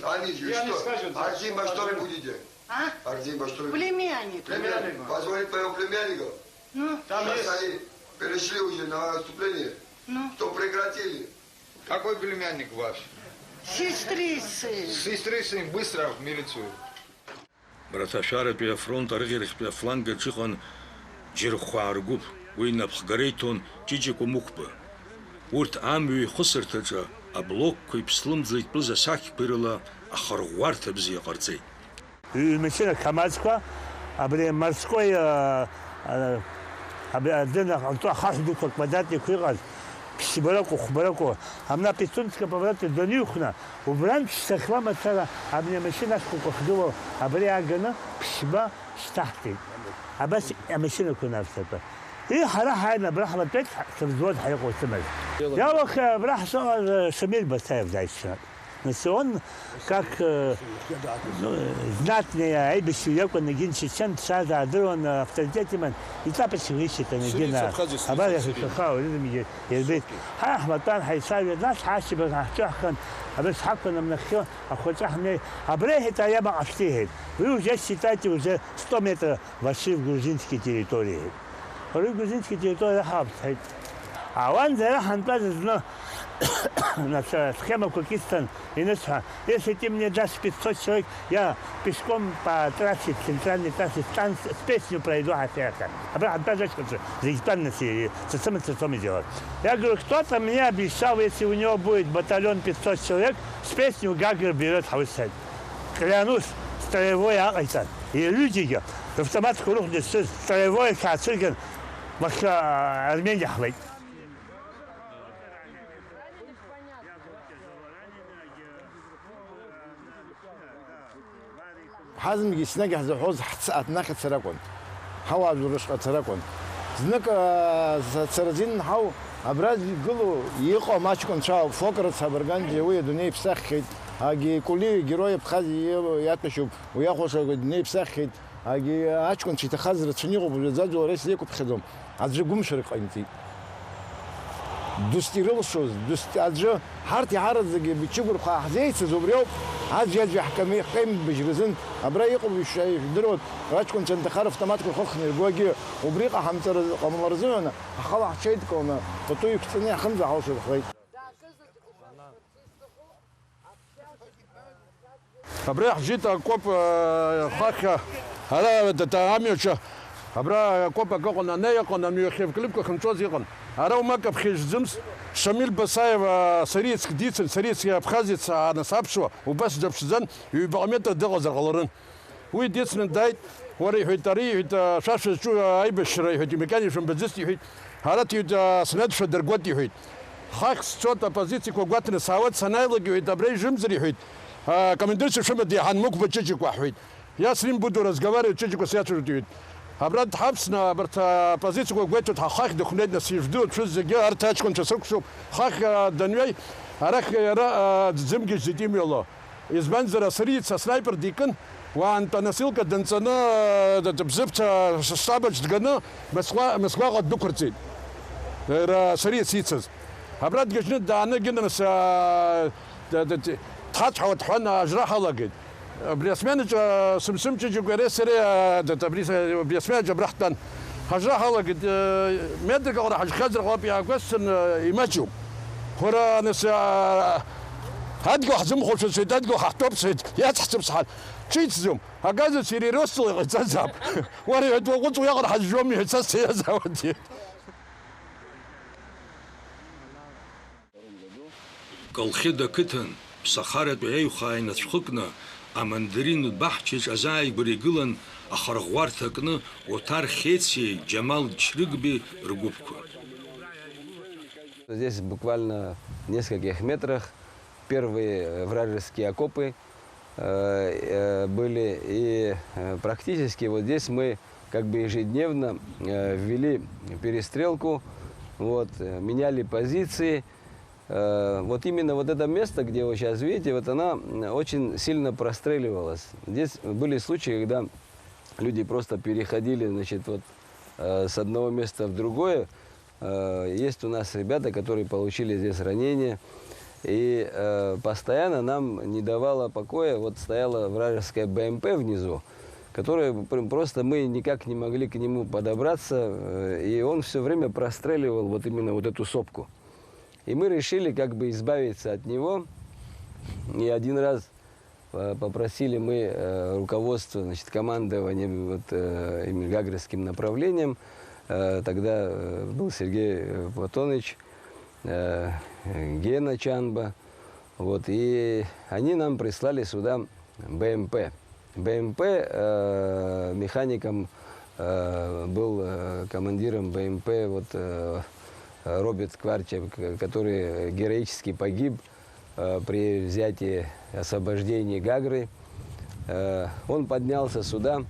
Они что? Арзимба, что вы будете?
А?
Арзимба, что вы?
Племянник.
Племянник. Позвонить моего племянника.
Ну,
там есть. Они перешли уже на наступление.
Ну.
То прекратили.
Какой племянник ваш?
Сестрицы.
Сестрицы, быстро в милицию.
Брата шарапия фронт аргирихпия фланга чихон жирхуаргуб уйна бхгарейтон джиджику мухба. Урт амви хусертача аблок куйпслымзлик блза сахи пирила ахаргуарта бзи qarцей.
المشينا كماسكا أبري مارسكوي أبري أدنى أنتوا خاص دوك مدات يكويغال بسبراكو خبراكو أمنا بيتونسكا بابرات دنيوخنا وبران بسخلا مثلا أبري مشينا سكوكو خدوه أبري أجنا بسبا استحتي أبس مشينا كنا فسبا إيه حراح أنا براح بتك سبزود حيقو سمج يا وخ براح صار سمير بسايف دايشان но он, как знатный айбищуек, он нагин чечен, сада адрон авторитетимен, и тапочки высчита нагина. Абаря хихахау, лидами ербит. Хахматан, хайсави, нас хашиба, хахчаххан, абес хаккана мнахё, ахвачахне. Абрехит, а я бахштихит. Вы уже считаете уже 100 метров вошли в грузинские территории. В грузинские территории хабтает. А он зарахан тоже знал, схема Кукистан и Несха. Если ты мне дашь 500 человек, я пешком по трассе, центральной трассе, с песней пройду Африка. А брат, даже что-то за испанности, со самым цветом делать. Я говорю, кто-то мне обещал, если у него будет батальон 500 человек, с песней Гагер берет Хаусет. Клянусь, строевой Акайтан. И люди, автомат Хурухни, строевой Хацирген, Армения хватит.
حازم يسنجح زحوز حتى ناخد سرقون حوا برشقة سرقون زنك سرزين حو أبراز يقولوا يقع ماشكون شاو فكرة سبرجان جوية دنيا بسخت هاجي كلي جروي بخازي ياتشوب وياخوش دنيا بسخت هاجي أشكون شيء تخزر تشنيغو بلزاج ورئيس ليكو بخدم عزج قوم شرق أنتي دوستيرل شوز دوست عزج حرتي عرض زي بتشوفوا خازي تزوبريو عاد جالس حكمي قيم بجرزن ابرا يقوم بالشيء دروت راتكم انت خرف تماتك خخني الجواجي وبريقه حمتر قمرزونه خلاص شيتكم فطوي كتني خمسه عاوز الخيط
ابرا جيت كوب خاخ هذا تتعامل ابرا كوب كنا نيا كنا نخيف كلبك خمسه زيقن أراو ما كبخيج زمس شميل بسايف سريتسك ديتسن سريتسك أبخازيتس أنا سابشوا وبس جبشزن يبغميت دغز الغلرن وي ديتسن دايت وري حيت تاري حيت شاش شو أي بشري حيت مكاني شو بزستي حيت هارت حيت سند شو درقوتي حيت خاكس شوت أبازيتي كوغاتن ساوت سنايلك حيت أبري جمزري حيت كمندرس شو مدي عن مك بتشجك واحد ياسرين بدو رزقواري تشجك سياسة حيت أبرد حبسنا برت بازيتك وقويت خاك دخلنا سيفدود شو زجاج أرتاج كنت سكسو خاك دنياي أراك يرا زمجي جديم يلا إزبنزر سريت سنايبر ديكن وأنت نسيلك دنسنا بزبط صابج دقنا مسوا قد دكرتين را سريت سيتسز أبرد جشنت أنا جنا نس تحت حوت حنا أجراح لقيت بريسمانج سمسم تجي قريسري تبريس بريسمانج برحتن هجرها لقد مدرك ولا حاجة خزر غابي أقصن يمشوا هرا نس هادقو حزم خوش سيد هادقو حطوب سيد يا تحسب صحال شيء تزوم هكذا سيري رسل يتزاب وري وقلت وياخذ حاجة جومي يتسس يا زودي
كالخدة كتن بسخارة بعيو خاينة شخكنا أمندرين بحثش أزاي بريقلن أخرغوارتكنا وتار خيتسي جمال تشرقبي رقوبكو.
Здесь буквально в нескольких метрах первые вражеские окопы были, и практически вот здесь мы как бы ежедневно ввели перестрелку, вот, меняли позиции. Вот именно вот это место, где вы сейчас видите, вот она очень сильно простреливалась. Здесь были случаи, когда люди просто переходили, значит, вот с одного места в другое. Есть у нас ребята, которые получили здесь ранения, и постоянно нам не давало покоя, вот стояла вражеская БМП внизу, которая просто мы никак не могли к нему подобраться, и он все время простреливал вот именно вот эту сопку. И мы решили как бы избавиться от него, И один раз попросили мы руководство, значит, командование вот, именно Гагринским направлением. Тогда был Сергей Платонович, Гена Чанба. Вот, и они нам прислали сюда БМП. БМП механиком был командиром БМП вот, Роберт Кварчев, который героически погиб при взятии освобождении Гагры. Он поднялся сюда,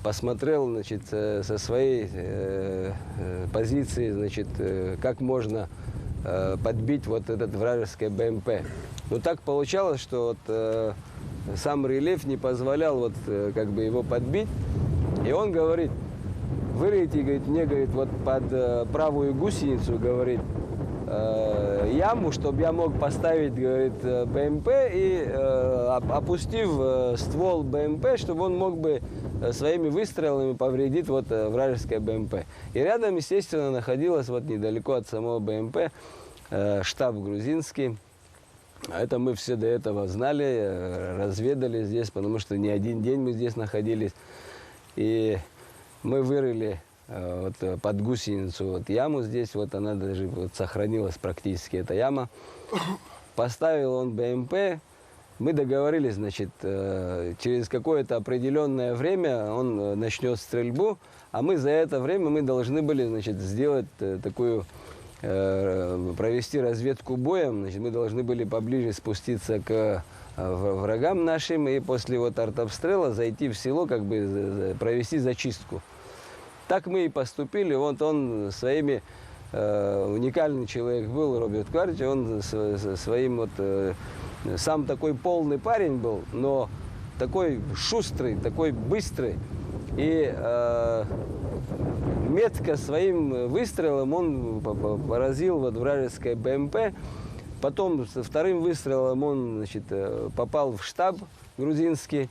посмотрел, значит, со своей позиции, значит, как можно подбить вот этот вражеский БМП. Но так получалось, что вот, сам рельеф не позволял вот, как бы его подбить. И он говорит: вырыйте, говорит, мне, говорит, вот под правую гусеницу, говорит, яму, чтобы я мог поставить, говорит, БМП и опустив ствол БМП, чтобы он мог бы своими выстрелами повредить вот вражеское БМП. И рядом, естественно, находилось вот недалеко от самого БМП штаб грузинский. Это мы все до этого знали, разведали здесь, потому что не один день мы здесь находились. И мы вырыли вот, под гусеницу вот, яму здесь, вот она даже вот, сохранилась практически, эта яма. Поставил он БМП, мы договорились, значит, через какое-то определенное время он начнет стрельбу, а мы за это время мы должны были, значит, сделать такую, провести разведку боем, значит, мы должны были поближе спуститься к врагам нашим и после вот артобстрела зайти в село, как бы провести зачистку. Так мы и поступили. Вот он своими, уникальный человек был, Роберт Кварч, он своим вот, сам такой полный парень был, но такой шустрый, такой быстрый. И метко своим выстрелом он поразил вот вражеское БМП. Потом со вторым выстрелом он, значит, попал в штаб грузинский.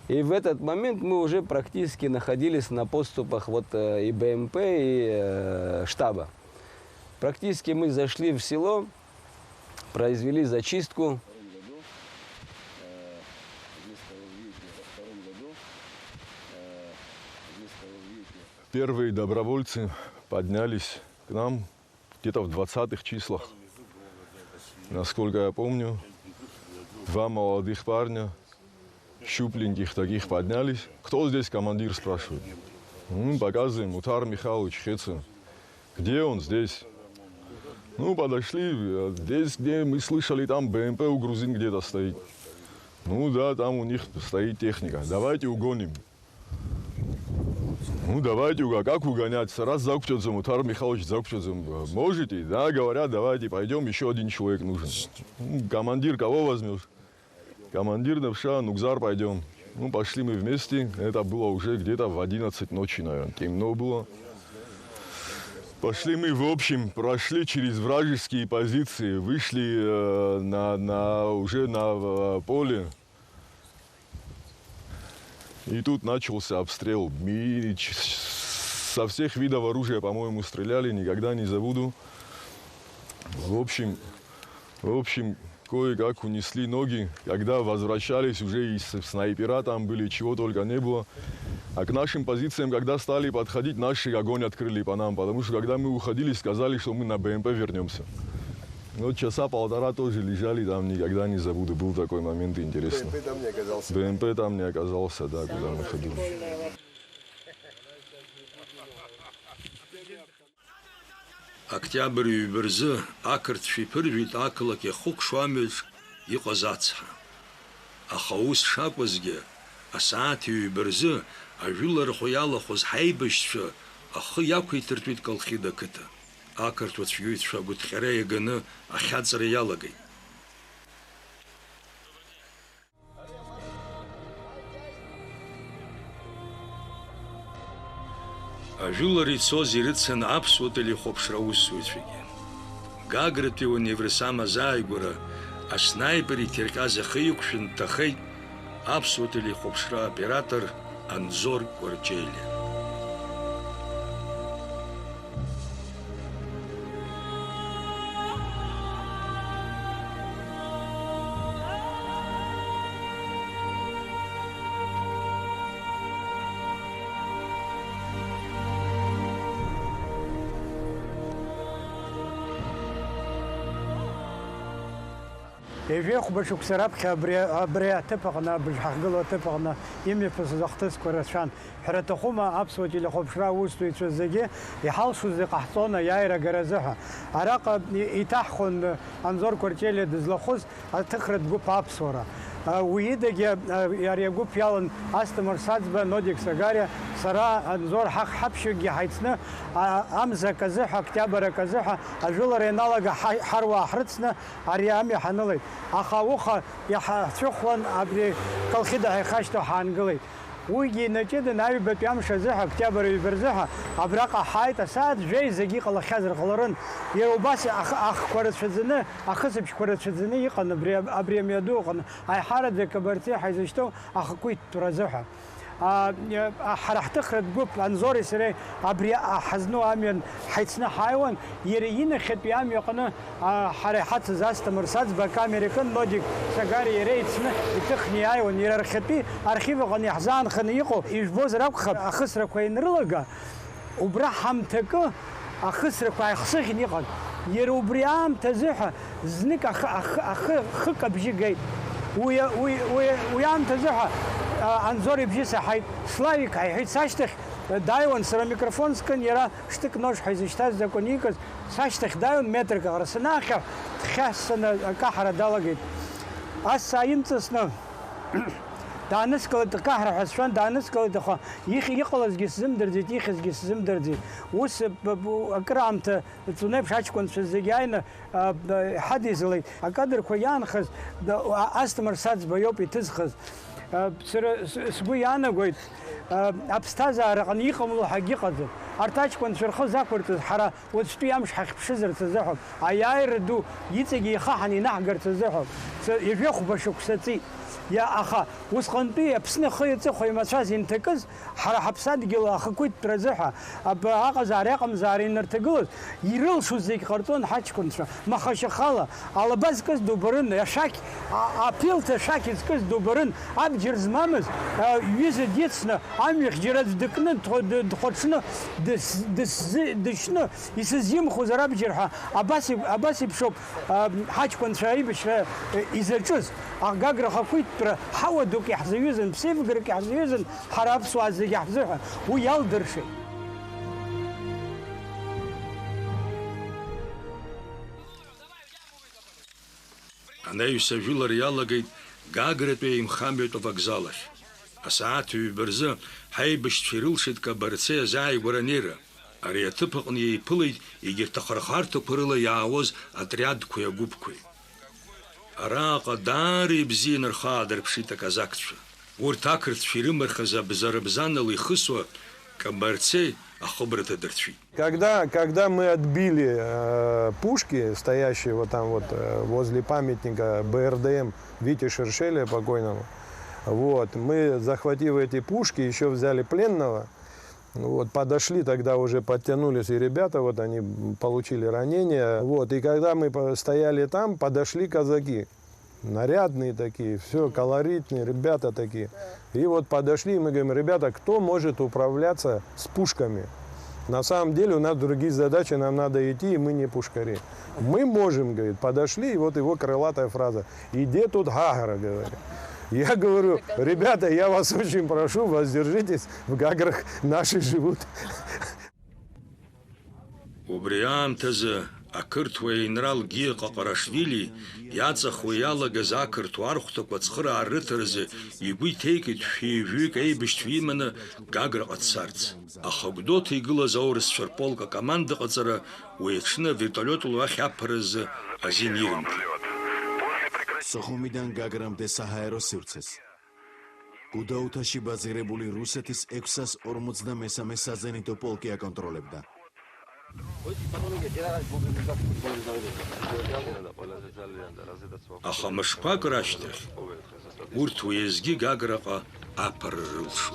И в этот момент мы уже практически находились на подступах вот и БМП, и штаба. Практически мы зашли в село, произвели зачистку.
Первые добровольцы поднялись к нам где-то в 20-х числах. Насколько я помню, два молодых парня, щупленьких таких, поднялись. Кто здесь командир, спрашивает. Мы показываем: Мутар Михайлович Хецин. Где он? Здесь. Ну, подошли, здесь, где мы слышали, там БМП у грузин где-то стоит. Ну да, там у них стоит техника. Давайте угоним. Ну, давайте, как угонять? Раз закупчется, Мутар Михайлович закупчется. Можете? Да, говорят, давайте пойдем, еще один человек нужен. Ну, командир кого возьмешь? Командир Навша, Нукзар, пойдем. Ну, пошли мы вместе. Это было уже где-то в 11 ночи, наверное. Темно было. Пошли мы, в общем, прошли через вражеские позиции, вышли уже на поле. И тут начался обстрел. Мы со всех видов оружия, по-моему, стреляли, никогда не забуду. В общем, кое-как унесли ноги. Когда возвращались, уже и снайпера там были, чего только не было. А к нашим позициям, когда стали подходить, наши огонь открыли по нам. Потому что, когда мы уходили, сказали, что мы на БМП вернемся. Вот часа полтора тоже лежали там, никогда не забуду. Был такой момент интересный.
БМП там не оказался.
БМП там не оказался, да, куда мы ходили.
Октябрь ҩбырзы ақырҭшәа иԥыржәеит ақалақь иахәыкшуамеж иҟаз ацҳа. Аха ус шакәызгьы, асааҭ ҩбырзы ажәыларахә иалахәыз ҳаибашьцәа ахы иақәиҭыртәит Колхида ақыҭа. Ақырҭуа цәгьаҩцәа агәыҭҟьара иаганы ахьаҵра иалагеит. Ажәылара ицоз ирыцын аԥсуа телехәаԥшра аусзуҩцәагьы. Гагратәи универсам азааигәара аснаипер иҭирҟьаз ахы иқәшәын дҭахеит аԥсуа телехәаԥшра оператор Анзор Кәарҷелиа.
Ежех башук сарабхи абри атыпагна бжахгыло атыпагна имефс захтысква рашан хратахума апсуа телехопшра устуицу зеге ихалшу зе қахтона яйра гаразаха араqa итаххун анзор квартеле дызлахуз атыхрат гуп апсора ويدك ياريغوب يالن استمر سادبا نوديك ساغاريا سرا انزور حق حبشي حيتنا امزا كزح اكتبر كزح اجول رينالغا حروا حرتنا اريامي حنلي اخاوخا يحشخون ابري كالخدا خاشتو حانغلي ويجي نجد ناوي بيام شزح اكتبر يبرزها ابراق حايت ساد جاي زقي قال خزر قلرن يوباس اخ كورت شزنه اخسب كورت شزنه يقن ابري ميدو قن اي حارد كبرتي حيزشتو اخ كويت ترزها حرحت خرد جوب انزوري سري ابري حزنو امين حيتنا حيوان يريين خد بيام يقنا حرحت زاست مرصاد بكاميريكن لوجيك سغاري ريتنا تخني ايون يرخبي ارخيف غني حزان خنيقو يجبوز ربخ اخسر كوين رلغا وبرحم تك اخسر كوي خسخني قد يروبريام تزح زنك اخ خق بجي جاي ويام تزح انزوري بجيسه حي سلاويك حي ساشتخ دايون سر ميكروفون سكن يرا شتك نوش حيزشتاز زكونيكس ساشتخ دايون متر كغرسناخ خاصنا كحره دلغيت اساينتسنا دانس كلت كحره حسفان دانس كلت خو يخلص جسم درجه يخز جسم درجه وس اكرامت تنيب شاش كنت زيجاين حديث لي اقدر كويان خز استمر سادز بيوبي تزخز سبويانا قلت أبستازا رقني قملو حقيقة أرتاج كنت شرخو زاكورت حرا وتشتي أمش حق بشزر تزحب عياير دو يتجي خاحني نحقر تزحب يفيخو بشوك ستي يا أخا وسقنتي بسنة خيط خوي مساز ينتكز حرا حبساد قل أخا كويت ترزحها أب أخا زاريقم زارين نرتقلز يرل شو زيك قرطون حاج كنت ما خش خلا على بس كز دوبرن يا شاك أبيلت شاك كز دوبرن أب جرز مامز يز ديتسنا أم يخجرز دكنا تخدسنا دشنا يسزيم خزراب جرها أباسي بشوب حاج كنت شاي بش يزلجز أغاقر خفيت حوا دوك يحزيوزن بسيف قرك يحزيوزن حراب سوازي يحزيوها ويالدر شيء
أنا يسجل ريالا قيد قاقرت بيهم خامبيتو فاقزالش أساعات يبرزا حيبش تفيرلشد كبرتسيا زاي ورانيرا أريا تبقني يبلي يجير تخرخارتو برلا يعوز أترياد كويا قوب كوي أراقا داري بزين الخادر بشيتا كازاكتشا ورتاكرت في رمرخزا بزاربزانا اللي خسوا كبرتسي أخبرت درتشي.
Когда мы отбили пушки, стоящие вот там вот возле памятника БРДМ Вите Шершеля покойному, вот, мы, захватив эти пушки, еще взяли пленного, вот, подошли, тогда уже подтянулись и ребята, вот они получили ранения, вот, и когда мы стояли там, подошли казаки, нарядные такие, все, колоритные, ребята такие, и вот подошли, и мы говорим, ребята, кто может управляться с пушками? На самом деле у нас другие задачи, нам надо идти, и мы не пушкари. Мы можем, говорит, подошли, и вот его крылатая фраза, иди тут Гагара, говорит. Я говорю, ребята, я вас очень прошу, воздержитесь, в Гаграх наши живут.
أكرتوي نرال جيقة قراشفيلي ياتسخوي يالا جزا كرتوار خطك وتسخر عرترز يقوي تيكت في فيك أي بشتوي من جاجر قتصارت أخبدوت يقول زورس شربولكا كمان دقتصرا ويتشنا فيرتوليوت الواخ يابرز أزين يرمت
سخوميدان جاجرامدე საჰაერო სივრცეს. გუდაუთაში ბაზირებული რუსეთის 643 საზენიტო პოლკი აკონტროლებდა.
أخا مشقاق راشتخ ورت ويزجي جاجرقة أبر رلشو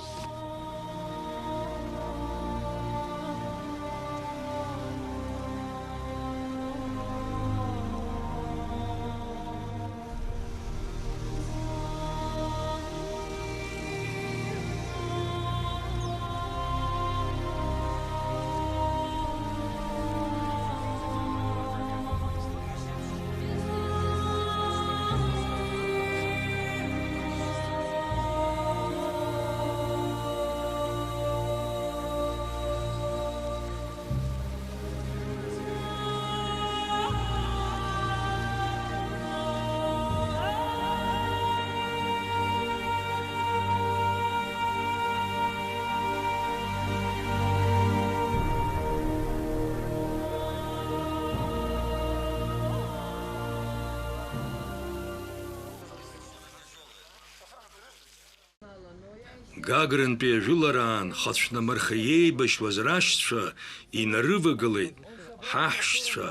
Гагрантәи ажәылараан хацәнамырха еибашьуаз рашьцәа инарывагылеит ҳаҳәшьцәа,